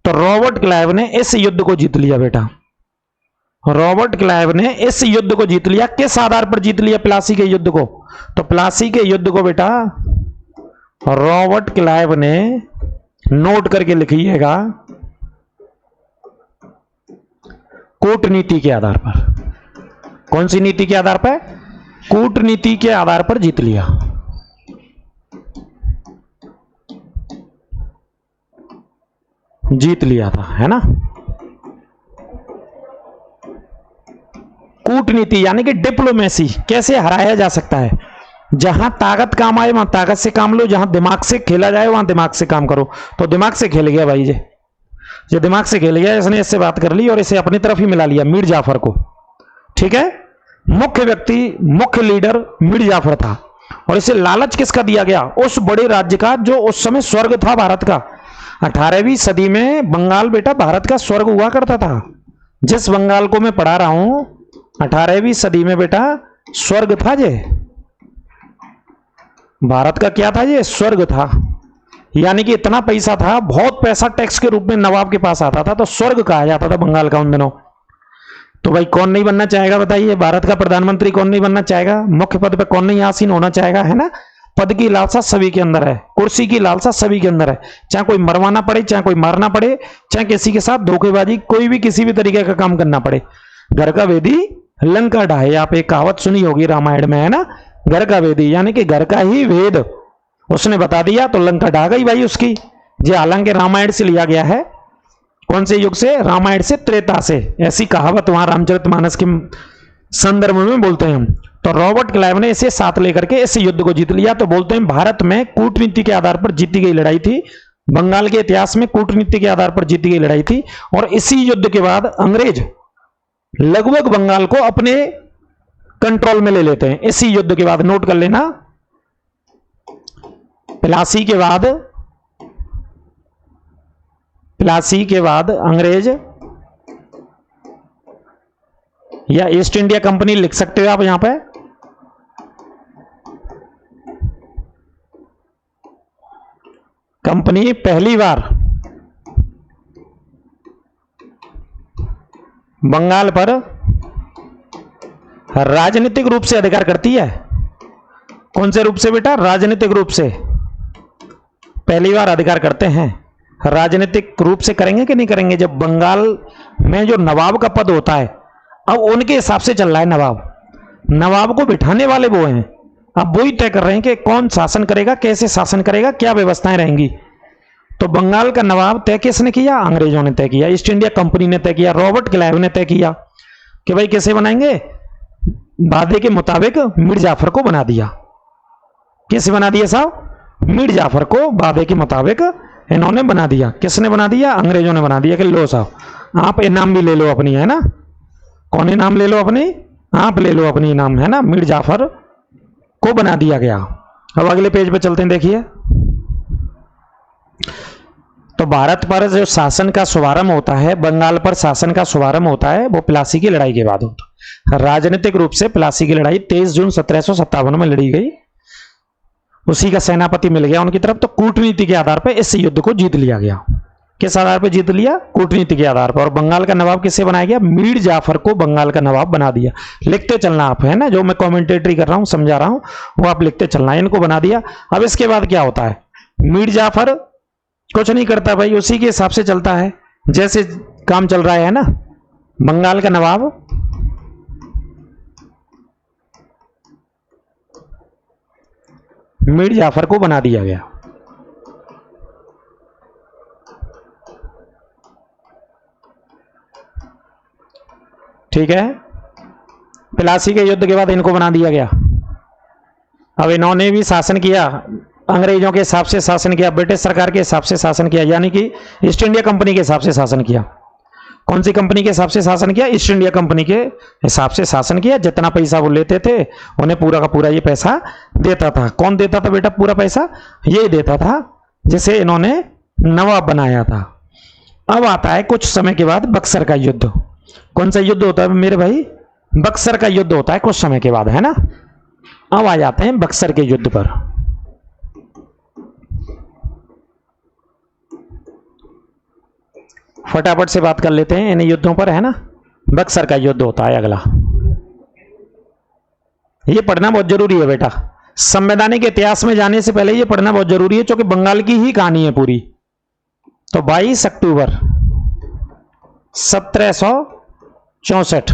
तो रॉबर्ट क्लाइव ने इस युद्ध को जीत लिया बेटा, रॉबर्ट क्लाइव ने इस युद्ध को जीत लिया। किस आधार पर जीत लिया, प्लासी के युद्ध को। तो प्लासी के युद्ध को बेटा रॉबर्ट क्लाइव ने, नोट करके लिखिएगा, कूटनीति के आधार पर। कौन सी नीति के आधार पर, कूटनीति के आधार पर जीत लिया। जीत लिया था, है ना। कूटनीति यानी कि डिप्लोमेसी, कैसे हराया जा सकता है। जहां ताकत काम आए वहां ताकत से काम लो, जहां दिमाग से खेला जाए वहां दिमाग से काम करो। तो दिमाग से खेल गया भाई, ये दिमाग से खेल गया, इसने इससे बात कर ली और इसे अपनी तरफ ही मिला लिया, मीर जाफर को, ठीक है। मुख्य व्यक्ति, मुख्य लीडर मीर जाफर था, और इसे लालच किसका दिया गया, उस बड़े राज्य का जो उस समय स्वर्ग था भारत का। 18वीं सदी में बंगाल बेटा भारत का स्वर्ग हुआ करता था। जिस बंगाल को मैं पढ़ा रहा हूं 18वीं सदी में बेटा स्वर्ग था, ये भारत का क्या था, ये स्वर्ग था। यानी कि इतना पैसा था, बहुत पैसा टैक्स के रूप में नवाब के पास आता था, तो स्वर्ग कहा जाता था बंगाल का उन दिनों। तो भाई कौन नहीं बनना चाहेगा बताइए, भारत का प्रधानमंत्री कौन नहीं बनना चाहेगा, मुख्य पद पे कौन नहीं आसीन होना चाहेगा, है ना। पद की लालसा सभी के अंदर है, कुर्सी की लालसा सभी के अंदर है, चाहे कोई मरवाना पड़े, चाहे कोई मारना पड़े, चाहे किसी के साथ धोखेबाजी, कोई भी किसी भी तरीके का काम करना पड़े। घर का वेदी लंका ढाए, आप एक कहावत सुनी होगी रामायण में, है ना। घर का वेदी यानी कि घर का ही वेद उसने बता दिया तो लंका ढा गई भाई उसकी। ये हालांकि रामायण से लिया गया है, कौन से युग से, रामायण से, त्रेता से, ऐसी कहावत वहां रामचरितमानस के संदर्भ में बोलते हैं हम। तो रॉबर्ट क्लाइव ने इसे साथ लेकर के इस युद्ध को जीत लिया। तो बोलते हैं भारत में कूटनीति के आधार पर जीती गई लड़ाई थी, बंगाल के इतिहास में कूटनीति के आधार पर जीती गई लड़ाई थी। और इसी युद्ध के बाद अंग्रेज लगभग बंगाल को अपने कंट्रोल में ले लेते हैं। इसी युद्ध के बाद, नोट कर लेना, प्लासी के बाद अंग्रेज या ईस्ट इंडिया कंपनी लिख सकते हो आप यहां पे, कंपनी पहली बार बंगाल पर राजनीतिक रूप से अधिकार करती है। कौन से रूप से बेटा, राजनीतिक रूप से पहली बार अधिकार करते हैं। राजनीतिक रूप से करेंगे कि नहीं करेंगे, जब बंगाल में जो नवाब का पद होता है, अब उनके हिसाब से चल रहा है नवाब को बिठाने वाले वो हैं, अब वो ही तय कर रहे हैं कि कौन शासन करेगा, कैसे शासन करेगा, क्या व्यवस्थाएं रहेंगी। तो बंगाल का नवाब तय किसने किया, अंग्रेजों ने तय किया, ईस्ट इंडिया कंपनी ने तय किया, रॉबर्ट क्लाइव ने तय किया कि भाई कैसे बनाएंगे, वादे के मुताबिक मीर जाफर को बना दिया। कैसे बना दिया साहब, मीर जाफर को वादे के मुताबिक इन्होंने बना दिया। किसने बना दिया, अंग्रेजों ने बना दिया कि लो साहब आप इनाम भी ले लो अपनी, है ना। कौन इनाम ले लो अपनी, आप ले लो अपनी इनाम, है ना। मीर जाफर को बना दिया गया। अब अगले पेज पे चलते हैं, देखिए। तो भारत पर जो शासन का शुभारंभ होता है, बंगाल पर शासन का शुभारंभ होता है, वो प्लासी की लड़ाई के बाद होता है। राजनीतिक रूप से प्लासी की लड़ाई 23 जून 1757 में लड़ी गई, उसी का सेनापति मिल गया उनकी तरफ। तो कूटनीति के आधार पर इस युद्ध को जीत लिया गया। किस आधार पर जीत लिया, कूटनीति के आधार पर। और बंगाल का नवाब किससे बनाया गया, मीर जाफर को बंगाल का नवाब बना दिया। लिखते चलना आप, है ना, जो मैं कमेंटेटरी कर रहा हूं, समझा रहा हूं, वो आप लिखते चलना, इनको बना दिया। अब इसके बाद क्या होता है, मीर जाफर कुछ नहीं करता भाई, उसी के हिसाब से चलता है जैसे काम चल रहा है ना। बंगाल का नवाब मीर जाफर को बना दिया गया। ठीक है, प्लासी के युद्ध के बाद इनको बना दिया गया। अब इन्होंने भी शासन किया, अंग्रेजों के हिसाब से शासन किया, ब्रिटिश सरकार के हिसाब से शासन किया, यानी कि ईस्ट इंडिया कंपनी के हिसाब से शासन किया। कौन सी कंपनी के हिसाब से शासन किया, ईस्ट इंडिया कंपनी के हिसाब से शासन किया। जितना पैसा वो लेते थे उन्हें पूरा का पूरा ये पैसा देता था। कौन देता था बेटा पूरा पैसा, ये देता था जिसे इन्होंने नवाब बनाया था। अब आता है कुछ समय के बाद बक्सर का युद्ध। कौन सा युद्ध होता है मेरे भाई, बक्सर का युद्ध होता है कुछ समय के बाद, है ना। अब आ जाते हैं बक्सर के युद्ध पर। फटाफट से बात कर लेते हैं इन युद्धों पर, है ना। बक्सर का युद्ध होता है अगला, ये पढ़ना बहुत जरूरी है बेटा। संवैधानिक इतिहास में जाने से पहले ये पढ़ना बहुत जरूरी है, क्योंकि बंगाल की ही कहानी है पूरी। तो 22 अक्टूबर 1764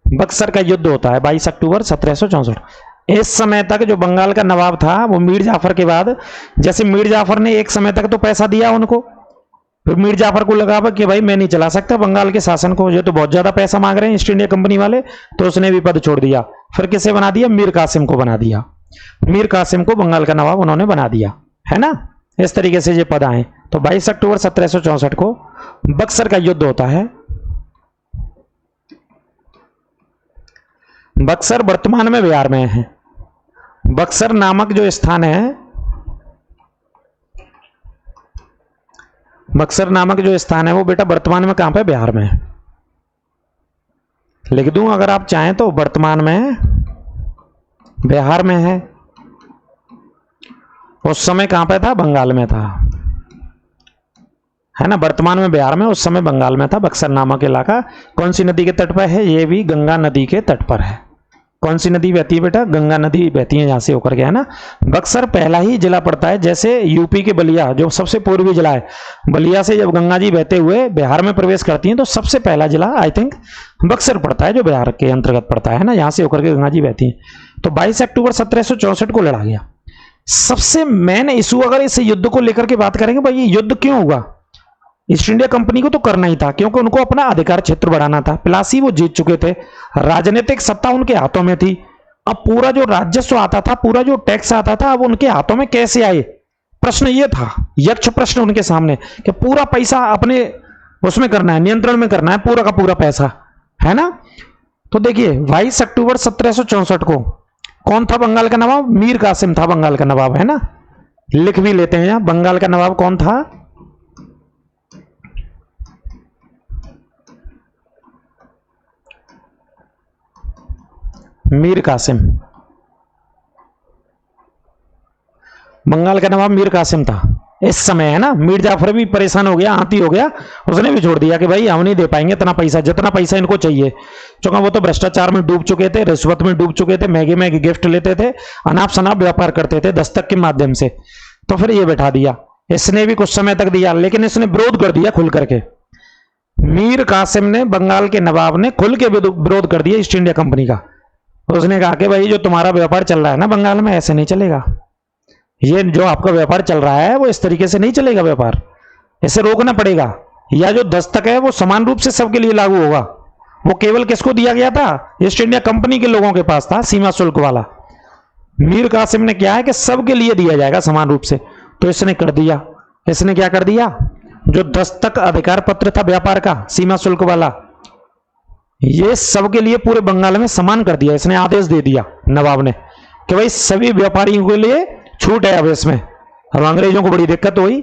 बक्सर का युद्ध होता है। 22 अक्टूबर 1764। इस समय तक जो बंगाल का नवाब था वो मीर जाफर के बाद, जैसे मीर जाफर ने एक समय तक तो पैसा दिया उनको, फिर मीर जाफर को लगा कि भाई मैं नहीं चला सकता बंगाल के शासन को, ये तो बहुत ज्यादा पैसा मांग रहे हैं ईस्ट इंडिया कंपनी वाले, तो उसने भी पद छोड़ दिया। फिर किसे बना दिया, मीर कासिम को बना दिया। मीर कासिम को बंगाल का नवाब उन्होंने बना दिया, है ना। इस तरीके से ये पद आए। तो 22 अक्टूबर 1764 को बक्सर का युद्ध होता है। बक्सर वर्तमान में बिहार में है। बक्सर नामक जो स्थान है, बक्सर नामक जो स्थान है वो बेटा वर्तमान में कहां पे, बिहार में है। लिख दूं अगर आप चाहें तो, वर्तमान में बिहार में है। उस समय कहां पे था? बंगाल में था, है ना। वर्तमान में बिहार में, उस समय बंगाल में था। बक्सर नामक इलाका कौन सी नदी के तट पर है? ये भी गंगा नदी के तट पर है। कौन सी नदी बहती है बेटा? गंगा नदी बहती है, यहां से होकर के, है ना। बक्सर पहला ही जिला पड़ता है, जैसे यूपी के बलिया जो सबसे पूर्वी जिला है, बलिया से जब गंगा जी बहते हुए बिहार में प्रवेश करती हैं तो सबसे पहला जिला आई थिंक बक्सर पड़ता है, जो बिहार के अंतर्गत पड़ता है ना। यहां से होकर के गंगा जी बहती हैं। तो 22 अक्टूबर 1764 को लड़ा गया। सबसे मेन इशू अगर इस युद्ध को लेकर के बात करेंगे, भाई ये युद्ध क्यों हुआ? ईस्ट इंडिया कंपनी को तो करना ही था, क्योंकि उनको अपना अधिकार क्षेत्र बढ़ाना था। प्लासी वो जीत चुके थे, राजनीतिक सत्ता उनके हाथों में थी। अब पूरा जो राजस्व आता था, पूरा जो टैक्स आता था, अब उनके हाथों में कैसे आए? प्रश्न ये था, यक्ष प्रश्न उनके सामने, कि पूरा पैसा अपने उसमें करना है, नियंत्रण में करना है, पूरा का पूरा पैसा, है ना। तो देखिए 22 अक्टूबर 1764 को कौन था बंगाल का नवाब? मीर कासिम था बंगाल का नवाब, है ना। लिख भी लेते हैं यहां, बंगाल का नवाब कौन था? मीर कासिम। बंगाल का नवाब मीर कासिम था इस समय, है ना। मीर जाफर भी परेशान हो गया, आती हो गया, उसने भी छोड़ दिया कि भाई हम नहीं दे पाएंगे इतना पैसा, जितना पैसा इनको चाहिए, क्योंकि वो तो भ्रष्टाचार में डूब चुके थे, रिश्वत में डूब चुके थे, महंगे महंगे गिफ्ट लेते थे, अनाप शनाप व्यापार करते थे दस्तक के माध्यम से। तो फिर ये बैठा दिया। इसने भी कुछ समय तक दिया, लेकिन इसने विरोध कर दिया खुल करके। मीर कासिम ने, बंगाल के नवाब ने खुल के विरोध कर दिया ईस्ट इंडिया कंपनी का। उसने कहा कि भाई जो तुम्हारा व्यापार चल रहा है ना बंगाल में, ऐसे नहीं चलेगा। ये जो आपका व्यापार चल रहा है वो इस तरीके से नहीं चलेगा व्यापार, इसे रोकना पड़ेगा। या जो दस्तक है वो समान रूप से सबके लिए लागू होगा। वो केवल किसको दिया गया था? ईस्ट इंडिया कंपनी के लोगों के पास था, सीमा शुल्क वाला। मीर कासिम ने क्या है कि सबके लिए दिया जाएगा समान रूप से, तो इसने कर दिया। इसने क्या कर दिया? जो दस्तक अधिकार पत्र था व्यापार का, सीमा शुल्क वाला, ये सबके लिए पूरे बंगाल में समान कर दिया। इसने आदेश दे दिया नवाब ने कि भाई सभी व्यापारियों के लिए छूट है अब इसमें। अब अंग्रेजों को बड़ी दिक्कत हुई,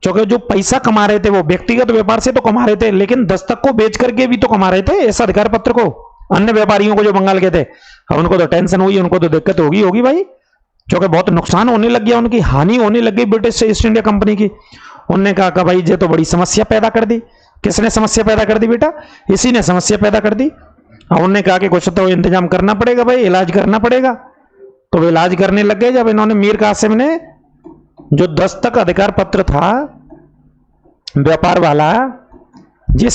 क्योंकि जो पैसा कमा रहे थे वो व्यक्तिगत व्यापार से तो कमा रहे थे, लेकिन दस्तक को बेच करके भी तो कमा रहे थे इस अधिकार पत्र को, अन्य व्यापारियों को जो बंगाल के थे। अब उनको तो टेंशन हुई, उनको तो दिक्कत होगी होगी भाई, क्योंकि बहुत नुकसान होने लग गया, उनकी हानि होने लग गई ब्रिटिश से ईस्ट इंडिया कंपनी की। उनने कहा कि भाई ये तो बड़ी समस्या पैदा कर दी। किसने समस्या पैदा कर दी बेटा? इसी ने समस्या पैदा कर दी। अब उन्होंने कहा कि कुछ तो इंतजाम करना पड़ेगा भाई, इलाज करना पड़ेगा। तो वे इलाज करने लग गए। जब इन्होंने, मीर कासिम ने, जो दस्तक अधिकार पत्र था व्यापार वाला, जिस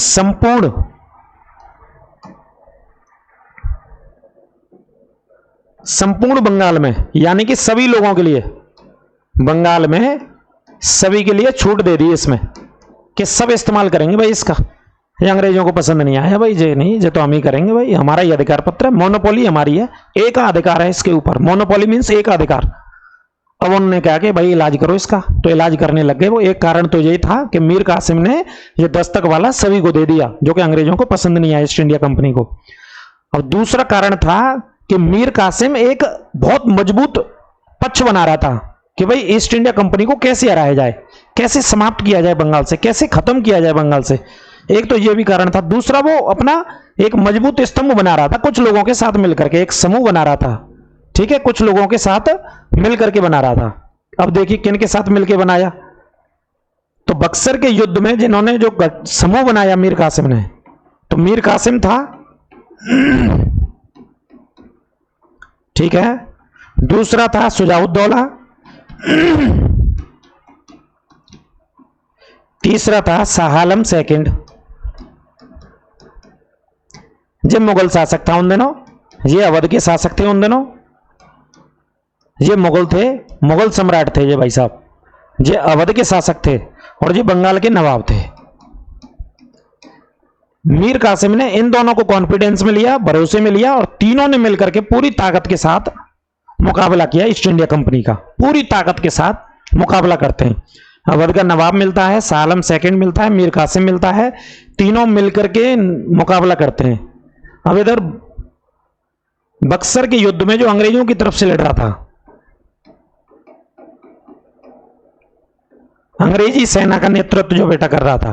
संपूर्ण बंगाल में, यानी कि सभी लोगों के लिए, बंगाल में सभी के लिए छूट दे दी इसमें, कि सब इस्तेमाल करेंगे भाई इसका। ये अंग्रेजों को पसंद नहीं आया भाई, जे नहीं, जे तो हम ही करेंगे भाई, हमारा ही अधिकार पत्र है, मोनोपोली हमारी है, एक अधिकार है इसके ऊपर। मोनोपोली मीन्स एक अधिकार। अब उन्होंने कहा कि भाई इलाज करो इसका, तो इलाज करने लग गए वो। एक कारण तो यही था कि मीर कासिम ने ये दस्तक वाला सभी को दे दिया, जो कि अंग्रेजों को पसंद नहीं आया, ईस्ट इंडिया कंपनी को। और दूसरा कारण था कि मीर कासिम एक बहुत मजबूत पक्ष बना रहा था कि भाई ईस्ट इंडिया कंपनी को कैसे हराया जाए, कैसे समाप्त किया जाए बंगाल से, कैसे खत्म किया जाए बंगाल से। एक तो यह भी कारण था। दूसरा, वो अपना एक मजबूत स्तंभ बना रहा था, कुछ लोगों के साथ मिलकर के एक समूह बना रहा था, ठीक है, कुछ लोगों के साथ मिलकर के बना रहा था। अब देखिए किन के साथ मिलकर बनाया? तो बक्सर के युद्ध में जिन्होंने जो समूह बनाया मीर कासिम ने, तो मीर कासिम था, ठीक है। दूसरा था सुजाउद्दौला, तीसरा था शाह आलम सेकंड। ये मुगल शासक था उन दिनों, ये अवध के शासक थे उन दिनों, ये मुगल थे, मुगल सम्राट थे ये भाई साहब, ये अवध के शासक थे और ये बंगाल के नवाब थे। मीर कासिम ने इन दोनों को कॉन्फिडेंस में लिया, भरोसे में लिया, और तीनों ने मिलकर के पूरी ताकत के साथ मुकाबला किया ईस्ट इंडिया कंपनी का। पूरी ताकत के साथ मुकाबला करते हैं। अवध का नवाब मिलता है, शाह आलम सेकंड मिलता है, मीर कासिम मिलता है, तीनों मिलकर के मुकाबला करते हैं। अब इधर बक्सर के युद्ध में जो अंग्रेजों की तरफ से लड़ रहा था, अंग्रेजी सेना का नेतृत्व जो बेटा कर रहा था,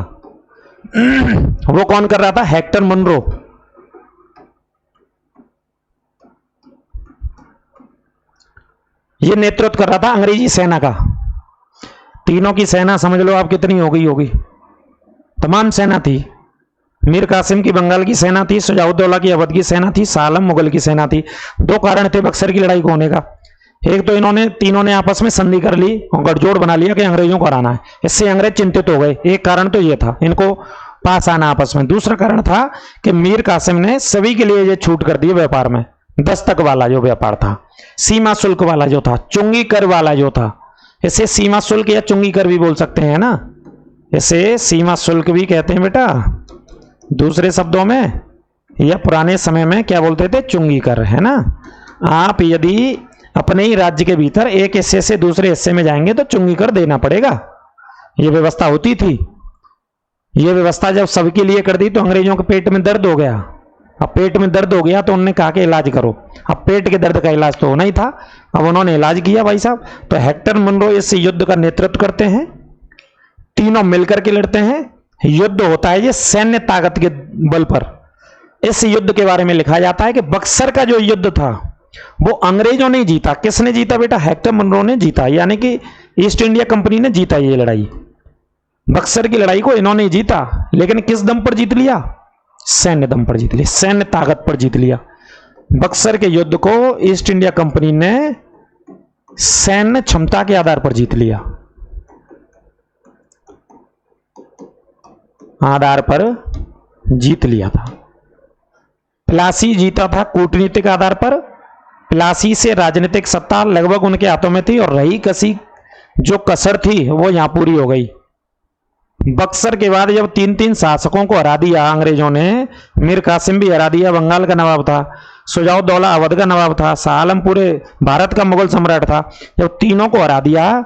वो कौन कर रहा था? Hector Munro. ये नेतृत्व कर रहा था अंग्रेजी सेना का। तीनों की सेना समझ लो आप कितनी हो गई होगी, तमाम सेना थी। मीर कासिम की बंगाल की सेना थी, शुजाउद्दौला की अवध की सेना थी, शाह आलम मुगल की सेना थी। दो कारण थे बक्सर की लड़ाई को होने का। एक तो इन्होंने तीनों ने आपस में संधि कर ली और गठजोड़ बना लिया कि अंग्रेजों को हराना है। इससे अंग्रेज चिंतित हो गए। एक कारण तो ये था इनको पास आना आपस में। दूसरा कारण था कि मीर कासिम ने सभी के लिए ये छूट कर दी व्यापार में। दस्तक वाला जो व्यापार था, सीमा शुल्क वाला जो था, चुंगी कर वाला जो था, इसे सीमा शुल्क या चुंगी कर भी बोल सकते हैं ना। इसे सीमा शुल्क भी कहते हैं बेटा। दूसरे शब्दों में या पुराने समय में क्या बोलते थे, चुंगी कर, है ना। आप यदि अपने ही राज्य के भीतर एक हिस्से से दूसरे हिस्से में जाएंगे तो चुंगी कर देना पड़ेगा। यह व्यवस्था होती थी। यह व्यवस्था जब सबके लिए कर दी तो अंग्रेजों के पेट में दर्द हो गया। अब पेट में दर्द हो गया तो उन्होंने कहा कि इलाज करो। अब पेट के दर्द का इलाज तो होना ही था, अब उन्होंने इलाज किया भाई साहब। तो हेक्टर मुनरो इस युद्ध का नेतृत्व करते हैं, तीनों मिलकर के लड़ते हैं। युद्ध होता है ये सैन्य ताकत के बल पर। इस युद्ध के बारे में लिखा जाता है कि बक्सर का जो युद्ध था वो अंग्रेजों ने जीता। किसने जीता बेटा, हेक्टर मुनरो ने जीता, यानी कि ईस्ट इंडिया कंपनी ने जीता ये लड़ाई। बक्सर की लड़ाई को इन्होंने जीता, लेकिन किस दम पर जीत लिया, सैन्य दम पर जीत लिया, सैन्य ताकत पर जीत लिया। बक्सर के युद्ध को ईस्ट इंडिया कंपनी ने सैन्य क्षमता के आधार पर जीत लिया, आधार पर जीत लिया था। प्लासी जीता था कूटनीतिक आधार पर। प्लासी से राजनीतिक सत्ता लगभग उनके हाथों में थी और रही कसी जो कसर थी वो यहां पूरी हो गई। बक्सर के बाद जब तीन तीन शासकों को हरा दिया अंग्रेजों ने, मीर कासिम भी हरा दिया, बंगाल का नवाब था, शुजाउद्दौला अवध का नवाब था, शाह आलम पूरे भारत का मुगल सम्राट था। जब तीनों को हरा दिया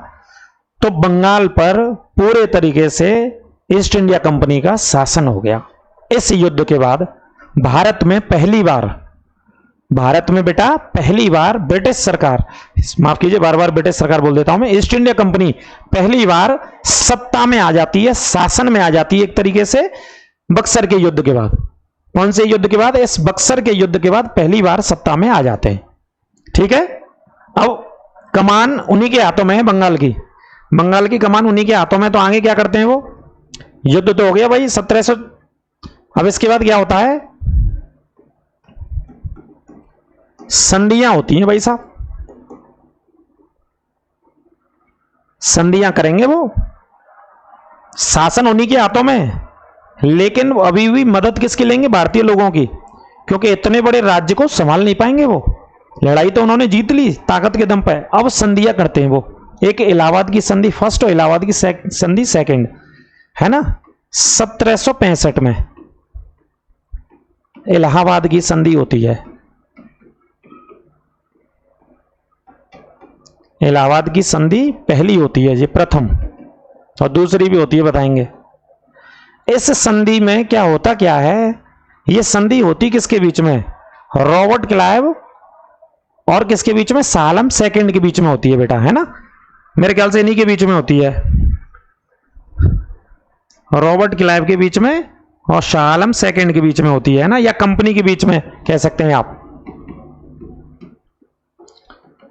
तो बंगाल पर पूरे तरीके से ईस्ट इंडिया कंपनी का शासन हो गया। इस युद्ध के बाद भारत में पहली बार, भारत में बेटा पहली बार ब्रिटिश सरकार, माफ कीजिए बार बार ब्रिटिश सरकार बोल देता हूं मैं, ईस्ट इंडिया कंपनी पहली बार सत्ता में आ जाती है, शासन में आ जाती है एक तरीके से बक्सर के युद्ध के बाद। कौन से युद्ध के बाद, इस बक्सर के युद्ध के बाद पहली बार सत्ता में आ जाते हैं। ठीक है, अब कमान उन्हीं के हाथों में है, बंगाल की कमान उन्हीं के हाथों में। तो आगे क्या करते हैं वो, युद्ध तो हो गया भाई 1700। अब इसके बाद क्या होता है, संधियां होती हैं भाई साहब, संधियां करेंगे वो। शासन उन्हीं के हाथों में, लेकिन अभी भी मदद किसकी लेंगे, भारतीय लोगों की, क्योंकि इतने बड़े राज्य को संभाल नहीं पाएंगे वो। लड़ाई तो उन्होंने जीत ली ताकत के दम पर। अब संधियां करते हैं वो, एक इलाहाबाद की संधि फर्स्ट और इलाहाबाद की संधि सेकंड, है ना। 1765 में इलाहाबाद की संधि होती है। इलाहाबाद की संधि पहली होती है, ये प्रथम, और दूसरी भी होती है, बताएंगे। इस संधि में क्या होता क्या है, ये संधि होती किसके बीच में, रॉबर्ट क्लाइव और किसके बीच में, शाह आलम सेकंड के बीच में होती है बेटा, है ना। मेरे ख्याल से इन्हीं के बीच में होती है, रॉबर्ट क्लाइव के बीच में और शाह आलम सेकंड के बीच में होती है ना, या कंपनी के बीच में कह सकते हैं आप।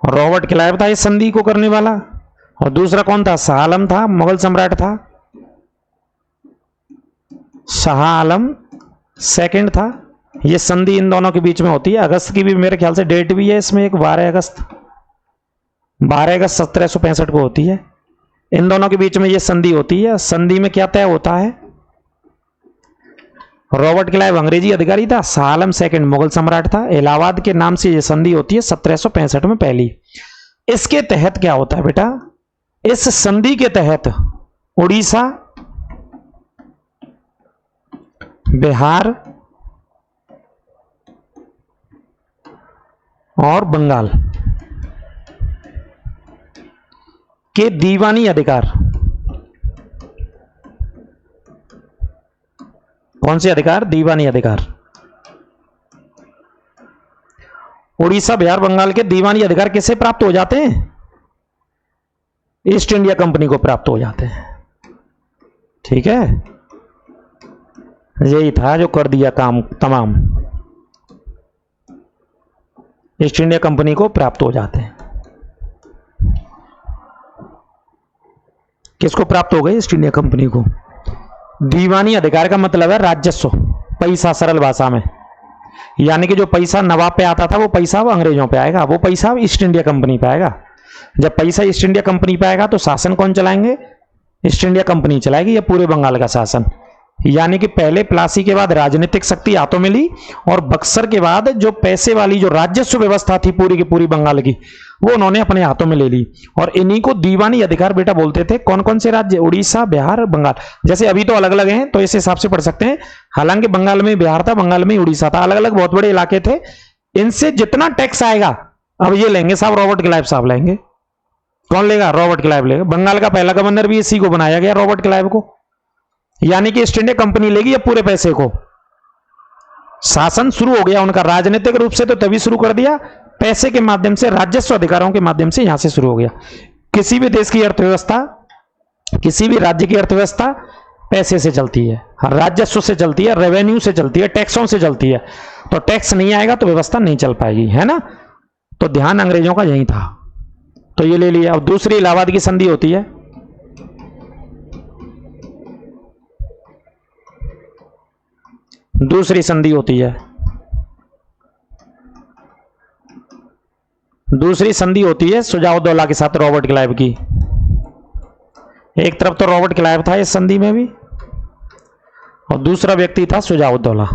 रॉबर्ट क्लाइव था इस संधि को करने वाला, और दूसरा कौन था, शाह आलम था, मुगल सम्राट था। शाह आलम सेकंड था। ये संधि इन दोनों के बीच में होती है। अगस्त की भी मेरे ख्याल से डेट भी है इसमें, एक 12 अगस्त 1765 को होती है। इन दोनों के बीच में ये संधि होती है। संधि में क्या तय होता है, रॉबर्ट क्लाइव अंग्रेजी अधिकारी था, शाह आलम सेकंड मुगल सम्राट था। इलाहाबाद के नाम से ये संधि होती है 1765 में पहली। इसके तहत क्या होता है बेटा, इस संधि के तहत उड़ीसा, बिहार और बंगाल के दीवानी अधिकार, कौन से अधिकार, दीवानी अधिकार, उड़ीसा बिहार बंगाल के दीवानी अधिकार किसे प्राप्त हो जाते हैं, ईस्ट इंडिया कंपनी को प्राप्त हो जाते हैं। ठीक है, यही था जो कर दिया काम तमाम, ईस्ट इंडिया कंपनी को प्राप्त हो जाते हैं। किसको प्राप्त हो गए? ईस्ट इंडिया कंपनी को। दीवानी अधिकार का मतलब है राजस्व, पैसा, सरल भाषा में। यानी कि जो पैसा नवाब पे आता था वो पैसा अब अंग्रेजों पे आएगा, वो पैसा अब ईस्ट इंडिया कंपनी पे आएगा। जब पैसा ईस्ट इंडिया कंपनी पे आएगा तो शासन कौन चलाएंगे? ईस्ट इंडिया कंपनी चलाएगी, या पूरे बंगाल का शासन। यानी कि पहले प्लासी के बाद राजनीतिक शक्ति हाथों में ली, और बक्सर के बाद जो पैसे वाली जो राजस्व व्यवस्था थी पूरी की पूरी बंगाल की, वो उन्होंने अपने हाथों में ले ली। और इन्हीं को दीवानी अधिकार बेटा बोलते थे। कौन कौन से राज्य? उड़ीसा, बिहार, बंगाल। जैसे अभी तो अलग अलग हैं तो इस हिसाब से पढ़ सकते हैं। हालांकि बंगाल में बिहार था, बंगाल में उड़ीसा था, अलग अलग बहुत बड़े इलाके थे। इनसे जितना टैक्स आएगा अब ये लेंगे साहब, रॉबर्ट क्लाइव साहब लेंगे। कौन लेगा? रॉबर्ट क्लाइव लेगा। बंगाल का पहला गवर्नर भी इसी को बनाया गया, रॉबर्ट क्लाइव को। यानी कि ईस्ट इंडिया कंपनी लेगी ये पूरे पैसे को। शासन शुरू हो गया उनका, राजनीतिक रूप से तो तभी शुरू कर दिया, पैसे के माध्यम से, राजस्व अधिकारों के माध्यम से यहां से शुरू हो गया। किसी भी देश की अर्थव्यवस्था, किसी भी राज्य की अर्थव्यवस्था पैसे से चलती है, राजस्व से चलती है, रेवेन्यू से चलती है, टैक्सों से चलती है। तो टैक्स नहीं आएगा तो व्यवस्था नहीं चल पाएगी, है ना। तो ध्यान अंग्रेजों का यही था, तो ये ले लिया। अब दूसरी इलाहाबाद की संधि होती है। दूसरी संधि होती है, दूसरी संधि होती है सुजाउद्दौला के साथ रॉबर्ट क्लाइव की। एक तरफ तो रॉबर्ट क्लाइव था इस संधि में भी, और दूसरा व्यक्ति था सुजाउद्दौला।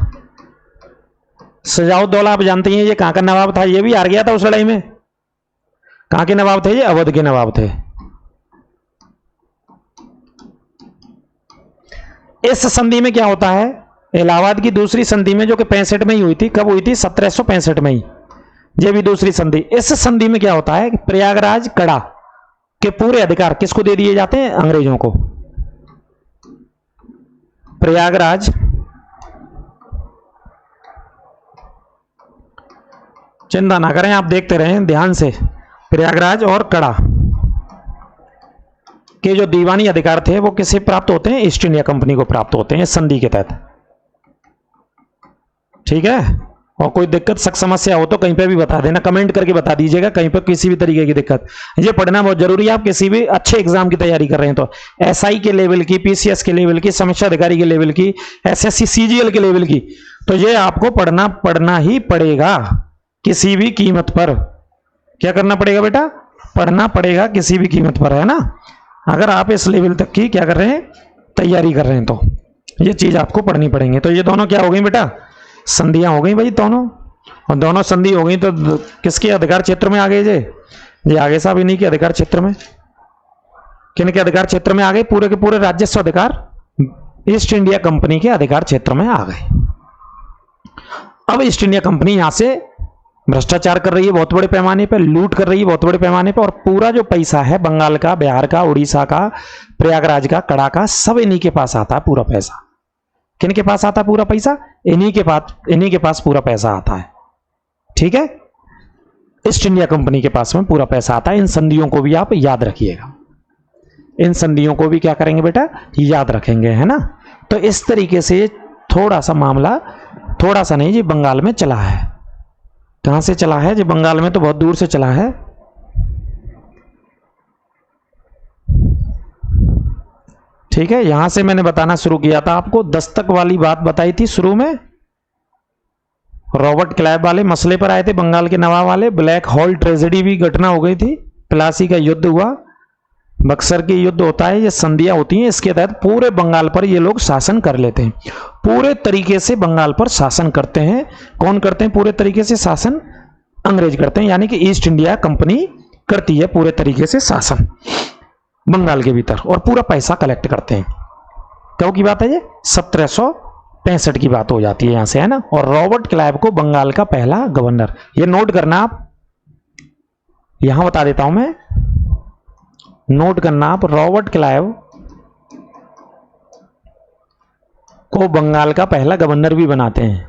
सुजाउद्दौला आप जानते हैं ये कहां का नवाब था, ये भी हार गया था उस लड़ाई में। कहां के नवाब थे? ये अवध के नवाब थे। इस संधि में क्या होता है? इलाहाबाद की दूसरी संधि में, जो कि 65 में ही हुई थी। कब हुई थी? 1765 में ही। ये भी दूसरी संधि। इस संधि में क्या होता है कि प्रयागराज, कड़ा के पूरे अधिकार किसको दे दिए जाते हैं? अंग्रेजों को। प्रयागराज, चिंता ना करें, आप देखते रहें ध्यान से। प्रयागराज और कड़ा के जो दीवानी अधिकार थे वो किसे प्राप्त होते हैं? ईस्ट इंडिया कंपनी को प्राप्त होते हैं इस संधि के तहत। ठीक है। और कोई दिक्कत, शक, समस्या हो तो कहीं पे भी बता देना, कमेंट करके बता दीजिएगा कहीं पर किसी भी तरीके की दिक्कत। ये पढ़ना बहुत जरूरी है, आप किसी भी अच्छे एग्जाम की तैयारी कर रहे हैं तो। एसआई के लेवल की, पीसीएस के लेवल की, समीक्षा अधिकारी के लेवल की, एसएससी सीजीएल के लेवल की, तो ये आपको पढ़ना ही पड़ेगा किसी भी कीमत पर। क्या करना पड़ेगा बेटा? पढ़ना पड़ेगा किसी भी कीमत पर, है ना। अगर आप इस लेवल तक की क्या कर रहे हैं? तैयारी कर रहे हैं तो ये चीज आपको पढ़नी पड़ेंगे। तो ये दोनों क्या हो गई बेटा? संधियां हो गई भाई दोनों। और दोनों संधि हो गई तो किसके अधिकार क्षेत्र में आ गए? ये आगे साहब इन्हीं के अधिकार क्षेत्र में। किन के अधिकार क्षेत्र में आ गए? पूरे के पूरे राजस्व अधिकार ईस्ट इंडिया कंपनी के अधिकार क्षेत्र में आ गए। अब ईस्ट इंडिया कंपनी यहां से भ्रष्टाचार कर रही है बहुत बड़े पैमाने पर, लूट कर रही है बहुत बड़े पैमाने पर, और पूरा जो पैसा है बंगाल का, बिहार का, उड़ीसा का, प्रयागराज का, कड़ा का, सब इन्हीं के पास आता है पूरा पैसा। किन के पास आता है पूरा पैसा? इन्हीं के पास पूरा पैसा आता है। ठीक है, ईस्ट इंडिया कंपनी के पास में पूरा पैसा आता है। इन संधियों को भी आप याद रखिएगा, इन संधियों को भी क्या करेंगे बेटा? याद रखेंगे, है ना। तो इस तरीके से थोड़ा सा मामला, थोड़ा सा नहीं जी, बंगाल में चला है। कहां से चला है जी? बंगाल में तो बहुत दूर से चला है। ठीक है, यहां से मैंने बताना शुरू किया था आपको, दस्तक वाली बात बताई थी शुरू में। रॉबर्ट क्लाइव वाले मसले पर आए थे, बंगाल के नवाब वाले। ब्लैक हॉल ट्रेजेडी भी घटना हो गई थी, प्लासी का युद्ध हुआ, बक्सर की युद्ध होता है, ये संधियां होती हैं। इसके तहत पूरे बंगाल पर ये लोग शासन कर लेते हैं, पूरे तरीके से बंगाल पर शासन करते हैं। कौन करते हैं पूरे तरीके से शासन? अंग्रेज करते हैं, यानी कि ईस्ट इंडिया कंपनी करती है पूरे तरीके से शासन बंगाल के भीतर, और पूरा पैसा कलेक्ट करते हैं। कब की बात है ये? 1765 की बात हो जाती है यहां से, है ना। और रॉबर्ट क्लाइव को बंगाल का पहला गवर्नर, ये नोट करना आप, यहां बता देता हूं मैं, नोट करना आप। रॉबर्ट क्लाइव को बंगाल का पहला गवर्नर भी बनाते हैं,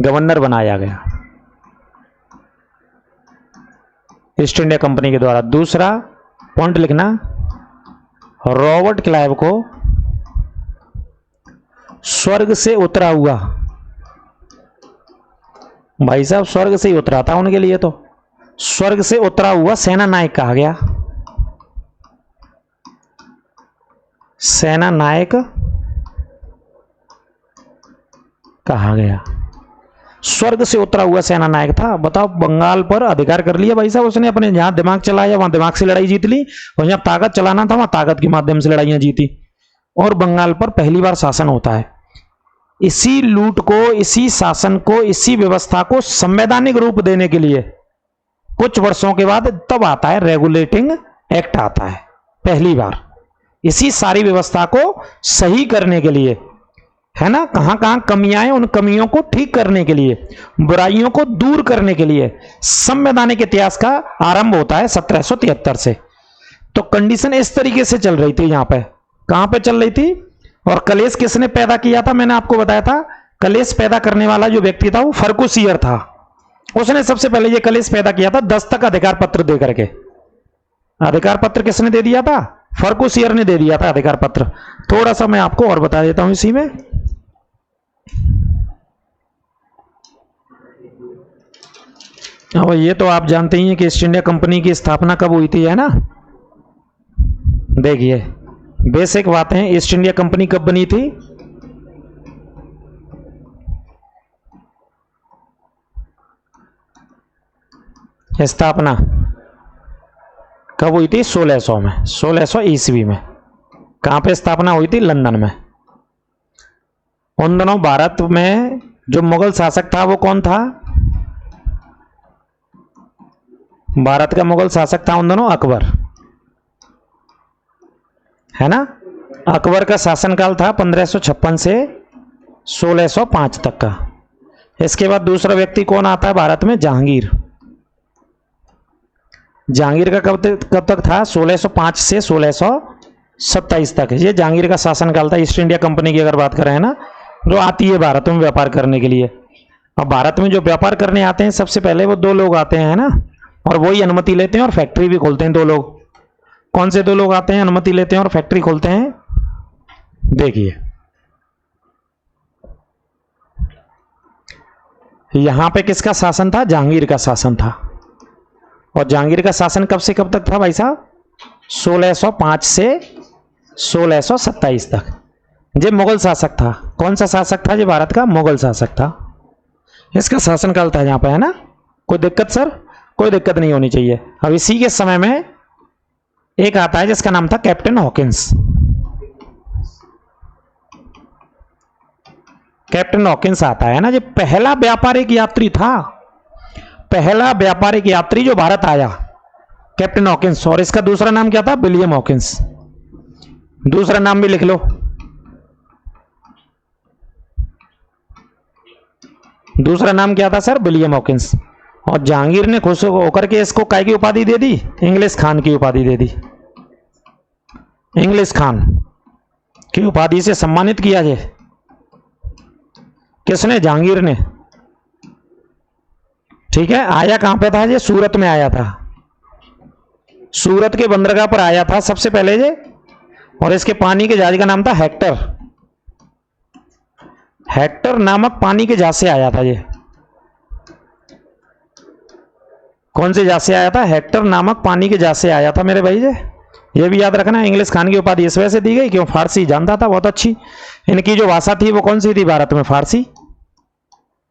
गवर्नर बनाया गया ईस्ट इंडिया कंपनी के द्वारा। दूसरा पॉइंट लिखना, रॉबर्ट क्लाइव को स्वर्ग से उतरा हुआ, भाई साहब स्वर्ग से ही उतरा था उनके लिए तो, स्वर्ग से उतरा हुआ सेना नायक कहा गया। सेना नायक कहा गया, स्वर्ग से उतरा हुआ सेना नायक था। बताओ, बंगाल पर अधिकार कर लिया भाई साहब उसने, अपने जहां दिमाग चलाया वहां दिमाग से लड़ाई जीत ली, और जहां ताकत चलाना था वहां ताकत के माध्यम से लड़ाइयां जीती, और बंगाल पर पहली बार शासन होता है। इसी लूट को, इसी शासन को, इसी व्यवस्था को संवैधानिक रूप देने के लिए कुछ वर्षों के बाद तब आता है रेगुलेटिंग एक्ट आता है पहली बार, इसी सारी व्यवस्था को सही करने के लिए, है ना, कहां कहां कमियां हैं उन कमियों को ठीक करने के लिए, बुराइयों को दूर करने के लिए संवैधानिक इतिहास का आरंभ होता है 1773 से। तो कंडीशन इस तरीके से चल रही थी यहां पे, कहां पे चल रही थी, और कलेश किसने पैदा किया था, मैंने आपको बताया था, कलेश पैदा करने वाला जो व्यक्ति था वो फर्कुसियर था। उसने सबसे पहले ये कलेश पैदा किया था दस्तक अधिकार पत्र दे करके। अधिकार पत्र किसने दे दिया था, फर्कुसियर ने दे दिया था अधिकार पत्र। थोड़ा सा मैं आपको और बता देता हूं इसी में। अब ये तो आप जानते ही हैं कि ईस्ट इंडिया कंपनी की स्थापना कब हुई थी, है ना। देखिए बेसिक बातें, ईस्ट इंडिया कंपनी कब बनी थी, स्थापना कब हुई थी, 1600 में, 1600 ईस्वी में। कहां पे स्थापना हुई थी, लंदन में। उन दिनों भारत में जो मुगल शासक था वो कौन था, भारत का मुगल शासक था उन दिनों अकबर, है ना। अकबर का शासनकाल था 1556 से 1605 तक का। इसके बाद दूसरा व्यक्ति कौन आता है भारत में, जहांगीर। जहांगीर का कब तक था, 1605 से 1627 तक। ये जहांगीर का शासनकाल था ईस्ट इंडिया कंपनी की अगर बात करें, है ना, जो आती है भारत में व्यापार करने के लिए। अब भारत में जो व्यापार करने आते हैं सबसे पहले वो दो लोग आते हैं, है ना, और वही अनुमति लेते हैं और फैक्ट्री भी खोलते हैं। दो लोग, कौन से दो लोग आते हैं, अनुमति लेते हैं और फैक्ट्री खोलते हैं, देखिए यहां पे किसका शासन था, जहांगीर का शासन था। और जहांगीर का शासन कब से कब तक था भाई साहब, 1605 से 1627 तक। ये मुगल शासक था। कौन सा शासक था, ये भारत का मुगल शासक था। इसका शासनकाल था यहां पे, है ना। कोई दिक्कत सर, कोई दिक्कत नहीं होनी चाहिए। अब इसी के समय में एक आता है जिसका नाम था कैप्टन हॉकिंस। कैप्टन हॉकिंस आता है ना, ये पहला व्यापारिक यात्री था, पहला व्यापारिक यात्री जो भारत आया, कैप्टन हॉकिंस। और इसका दूसरा नाम क्या था, विलियम हॉकिंस। दूसरा नाम भी लिख लो, दूसरा नाम क्या था सर, विलियम हॉकिंस। और जहांगीर ने खुश होकर के इसको काय की उपाधि दे दी, इंग्लिश खान की उपाधि दे दी। इंग्लिश खान की उपाधि से सम्मानित किया है किसने, जहांगीर ने। ठीक है, आया कहां पे था ये, सूरत में आया था, सूरत के बंदरगाह पर आया था सबसे पहले ये। और इसके पानी के जहाज का नाम था हेक्टर। हेक्टर नामक पानी के जहाज से आया था ये। कौन से जहाज से आया था, हेक्टर नामक पानी के जहाज से आया था मेरे भाई। ये भी याद रखना, इंग्लिश खान की उपाधि इस वजह से दी गई क्यों, फारसी जानता था बहुत अच्छी। इनकी जो भाषा थी वो कौन सी थी भारत में, फारसी।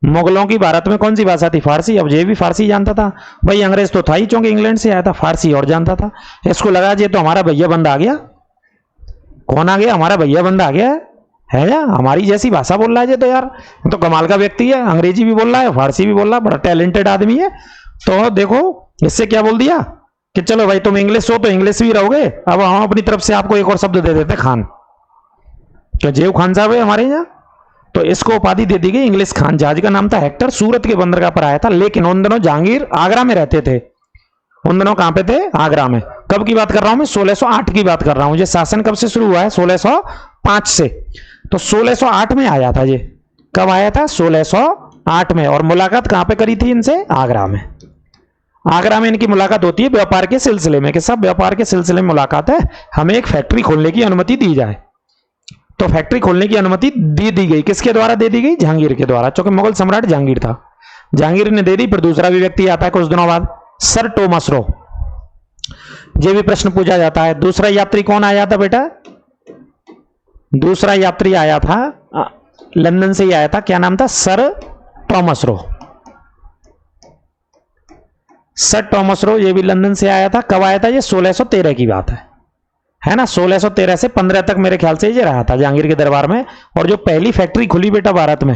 मुगलों की भारत में कौन सी भाषा थी, फारसी। अब ये भी फारसी जानता था भाई, अंग्रेज तो था ही चूंकि इंग्लैंड से आया था, फारसी और जानता था। इसको लगा ये तो हमारा भैया बंदा आ गया। कौन आ गया, हमारा भैया बंदा आ गया है या हमारी जैसी भाषा बोल रहा है ये, तो यार तो कमाल का व्यक्ति है, अंग्रेजी भी बोल रहा है, फारसी भी बोल रहा है, बड़ा टैलेंटेड आदमी है। तो देखो इससे क्या बोल दिया कि चलो भाई तुम इंग्लिश हो तो इंग्लिश भी रहोगे, अब हम अपनी तरफ से आपको एक और शब्द दे देते, खान। क्या जेब खान साहब है हमारे यहाँ, तो इसको उपाधि दे दी गई इंग्लिश खान। जहाज का नाम था हेक्टर, सूरत के बंदरगाह पर आया था। लेकिन उन दिनों जहांगीर आगरा में रहते थे। उन दिनों कहां पे थे, आगरा में। कब की बात कर रहा हूं मैं, 1608 की बात कर रहा हूं। ये शासन कब से शुरू हुआ है, 1605 से। तो 1608 में आया था ये। कब आया था, 1608 में। और मुलाकात कहां पे करी थी इनसे, आगरा में। आगरा में इनकी मुलाकात होती है व्यापार के सिलसिले में, कि सब व्यापार के सिलसिले में मुलाकात है, हमें एक फैक्ट्री खोलने की अनुमति दी जाए। तो फैक्ट्री खोलने की अनुमति दे दी गई, किसके द्वारा दे दी गई, जहांगीर के द्वारा, क्योंकि मुगल सम्राट जहांगीर था। जहांगीर ने दे दी। फिर दूसरा भी व्यक्ति आता है कुछ दिनों बाद, सर टॉमस रो। ये भी प्रश्न पूछा जाता है। दूसरा यात्री कौन आया था बेटा? दूसरा यात्री आया था लंदन से ही आया था, क्या नाम था? Sir Thomas Roe. Sir Thomas Roe ये भी लंदन से आया था। कब आया था? ये 1613 की बात है ना। 1613 से 15 तक मेरे ख्याल से ये रहा था जहांगीर के दरबार में। और जो पहली फैक्ट्री खुली बेटा भारत में,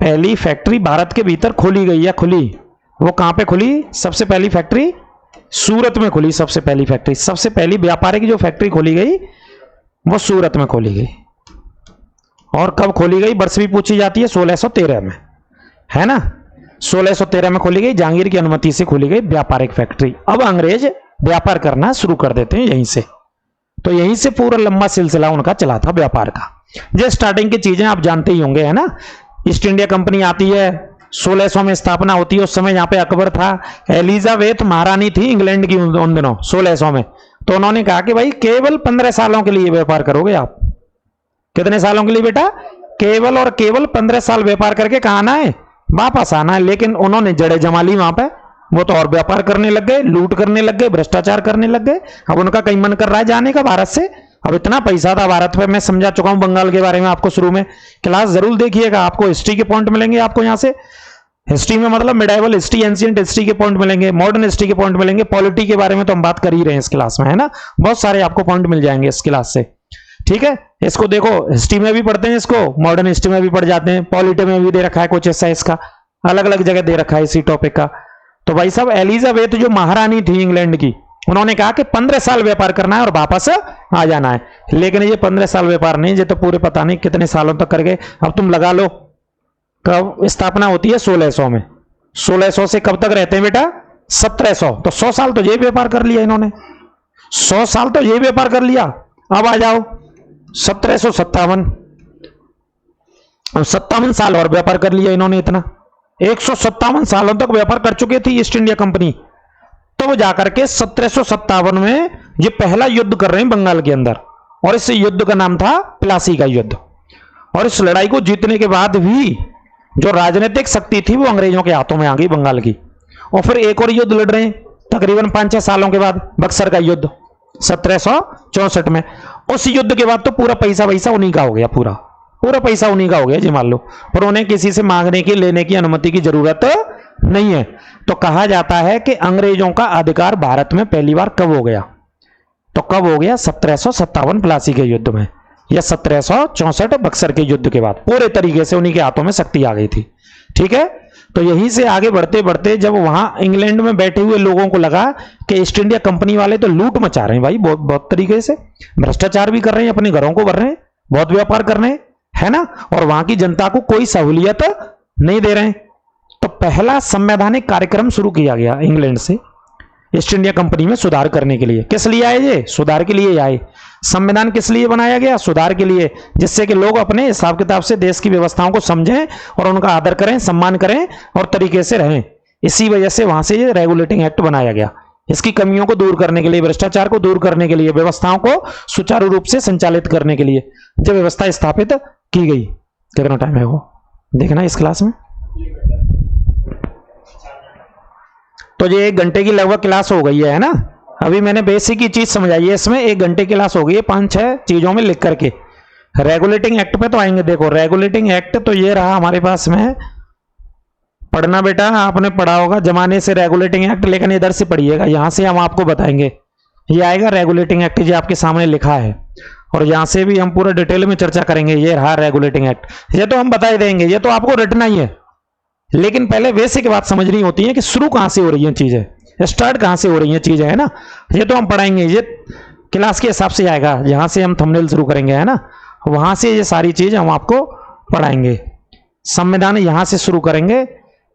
पहली फैक्ट्री भारत के भीतर खोली गई या खुली, वो कहां पे खुली? सबसे पहली फैक्ट्री सूरत में खुली। सबसे पहली फैक्ट्री, सबसे पहली व्यापारिक जो फैक्ट्री खोली गई वो सूरत में खोली गई। और कब खोली गई? वर्ष भी पूछी जाती है, 1613 में, है ना। 1613 में खोली गई, जहांगीर की अनुमति से खोली गई व्यापारिक फैक्ट्री। अब अंग्रेज व्यापार करना शुरू कर देते हैं यहीं से। तो यहीं से पूरा लंबा सिलसिला उनका चला था व्यापार का। जो स्टार्टिंग की चीजें आप जानते ही होंगे, है ना। ईस्ट इंडिया कंपनी आती है, 1600 में स्थापना होती है। उस समय यहाँ पे अकबर था, एलिजाबेथ महारानी थी इंग्लैंड की उन दिनों 1600 में। तो उन्होंने कहा कि भाई केवल 15 सालों के लिए व्यापार करोगे आप। कितने सालों के लिए बेटा? केवल और केवल 15 साल व्यापार करके कहाँ आना है? वापस आना है। लेकिन उन्होंने जड़े जमा ली वहां पे। वो तो और व्यापार करने लग गए, लूट करने लग गए, भ्रष्टाचार करने लग गए। अब उनका कहीं मन कर रहा है जाने का भारत से। अब इतना पैसा था भारत पे। मैं समझा चुका हूं बंगाल के बारे में आपको, शुरू में क्लास जरूर देखिएगा, आपको हिस्ट्री के पॉइंट मिलेंगे। आपको यहां से हिस्ट्री में मतलब मिडाइवल हिस्ट्री, एंशिएंट हिस्ट्री के पॉइंट मिलेंगे, मॉडर्न हिस्ट्री के पॉइंट मिलेंगे। पॉलिटी के बारे में तो हम बात कर ही रहे हैं इस क्लास में, है ना। बहुत सारे आपको पॉइंट मिल जाएंगे इस क्लास से, ठीक है। इसको देखो, हिस्ट्री में भी पढ़ते हैं इसको, मॉडर्न हिस्ट्री में भी पढ़ जाते हैं, पॉलिटी में भी दे रखा है कुछ ऐसा, इसका अलग अलग जगह दे रखा है इसी टॉपिक का। तो भाई साहब एलिजाबेथ जो महारानी थी इंग्लैंड की, उन्होंने कहा कि 15 साल व्यापार करना है और वापस आ जाना है। लेकिन ये 15 साल व्यापार नहीं, ये तो पूरे पता नहीं कितने सालों तक कर गए। अब तुम लगा लो कब स्थापना होती है? 1600 में। 1600 से कब तक रहते हैं बेटा? 1700। तो 100 साल तो ये व्यापार कर लिया इन्होंने, 100 साल तो ये व्यापार कर लिया। अब आ जाओ 1757, 57 साल और व्यापार कर लिया इन्होंने। इतना 157 सालों तक व्यापार कर चुके थी ईस्ट इंडिया कंपनी। तो वो जाकर के 1757 में ये पहला युद्ध कर रहे हैं बंगाल के अंदर। और इस युद्ध का नाम था प्लासी का युद्ध। और इस लड़ाई को जीतने के बाद भी जो राजनीतिक शक्ति थी वो अंग्रेजों के हाथों में आ गई बंगाल की। और फिर एक और युद्ध लड़ रहे हैं तकरीबन 5-6 सालों के बाद, बक्सर का युद्ध 1764 में। उस युद्ध के बाद तो पूरा पैसा उन्हीं का हो गया, पूरा पैसा उन्हीं का हो गया जी, मान लो। पर उन्हें किसी से मांगने की, लेने की अनुमति की जरूरत नहीं है। तो कहा जाता है कि अंग्रेजों का अधिकार भारत में पहली बार कब हो गया? तो कब हो गया? 1757 प्लासी के युद्ध में, या 1764 बक्सर के युद्ध के बाद। पूरे तरीके से उन्हीं के हाथों में शक्ति आ गई थी, ठीक है। तो यहीं से आगे बढ़ते बढ़ते जब वहां इंग्लैंड में बैठे हुए लोगों को लगा कि ईस्ट इंडिया कंपनी वाले तो लूट मचा रहे हैं भाई, बहुत तरीके से भ्रष्टाचार भी कर रहे हैं, अपने घरों को भर रहे हैं, बहुत व्यापार कर रहे हैं, है ना। और वहां की जनता को कोई सहूलियत नहीं दे रहे हैं। तो पहला संवैधानिक कार्यक्रम शुरू किया गया इंग्लैंड से ईस्ट इंडिया कंपनी में सुधार करने के लिए। किस लिए आए ये? सुधार के लिए आए। संविधान किस लिए बनाया गया? सुधार के लिए, जिससे कि लोग अपने हिसाब किताब से देश की व्यवस्थाओं को समझें और उनका आदर करें, सम्मान करें और तरीके से रहें। इसी वजह से वहां से ये रेगुलेटिंग एक्ट बनाया गया। इसकी कमियों को दूर करने के लिए, भ्रष्टाचार को दूर करने के लिए, व्यवस्थाओं को सुचारू रूप से संचालित करने के लिए जब व्यवस्था स्थापित की गई। कितना टाइम है वो देखना इस क्लास में। तो ये 1 घंटे की लगभग क्लास हो गई है ना। अभी मैंने बेसिक ही चीज समझाई है इसमें। 1 घंटे की क्लास हो गई है 5-6 चीजों में लिख करके। रेगुलेटिंग एक्ट पे तो आएंगे। देखो रेगुलेटिंग एक्ट तो ये रहा हमारे पास में, पढ़ना बेटा आपने पढ़ा होगा जमाने से रेगुलेटिंग एक्ट, लेकिन इधर से पढ़िएगा, यहां से हम आपको बताएंगे। ये आएगा रेगुलेटिंग एक्ट, जो आपके सामने लिखा है, और यहां से भी हम पूरा डिटेल में चर्चा करेंगे। ये रहा रेगुलेटिंग एक्ट, ये तो हम बता ही देंगे, ये तो आपको रटना ही है। लेकिन पहले बेसिक बात समझनी होती है कि शुरू कहां से हो रही है चीजें, स्टार्ट कहां से हो रही है चीजें, है ना। ये तो हम पढ़ाएंगे, ये क्लास के हिसाब से आएगा, जहां से हम थंबनेल शुरू करेंगे, है ना, वहां से ये सारी चीज हम आपको पढ़ाएंगे। संविधान यहां से शुरू करेंगे।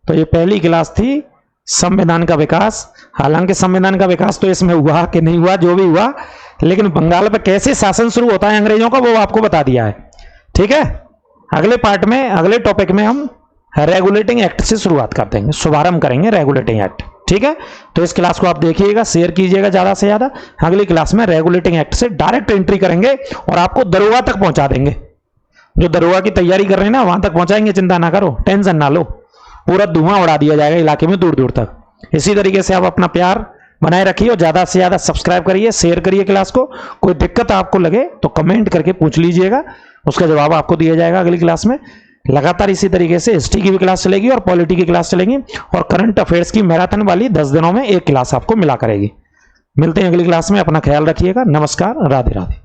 तो ये पहली क्लास थी संविधान का विकास। हालांकि संविधान का विकास तो इसमें हुआ कि नहीं हुआ, जो भी हुआ, लेकिन बंगाल पर कैसे शासन शुरू होता है अंग्रेजों का वो आपको बता दिया है, ठीक है। अगले पार्ट में, अगले टॉपिक में हम रेगुलेटिंग एक्ट से शुरुआत कर देंगे, शुभारंभ करेंगे रेगुलेटिंग एक्ट, ठीक है। तो इस क्लास को आप देखिएगा, शेयर कीजिएगा ज्यादा से ज्यादा। अगली क्लास में रेगुलेटिंग एक्ट से डायरेक्ट एंट्री करेंगे और आपको दरोगा तक पहुंचा देंगे। जो दरोगा की तैयारी कर रहे हैं ना, वहां तक पहुंचाएंगे, चिंता ना करो, टेंशन ना लो। पूरा धुआं उड़ा दिया जाएगा इलाके में दूर दूर तक, इसी तरीके से आप अपना प्यार बनाए रखिए और ज़्यादा से ज़्यादा सब्सक्राइब करिए, शेयर करिए क्लास को। कोई दिक्कत आपको लगे तो कमेंट करके पूछ लीजिएगा, उसका जवाब आपको दिया जाएगा अगली क्लास में। लगातार इसी तरीके से हिस्ट्री की भी क्लास चलेगी और पॉलिटी की क्लास चलेगी और करंट अफेयर्स की मैराथन वाली 10 दिनों में एक क्लास आपको मिला करेगी। मिलते हैं अगली क्लास में, अपना ख्याल रखिएगा। नमस्कार, राधे राधे।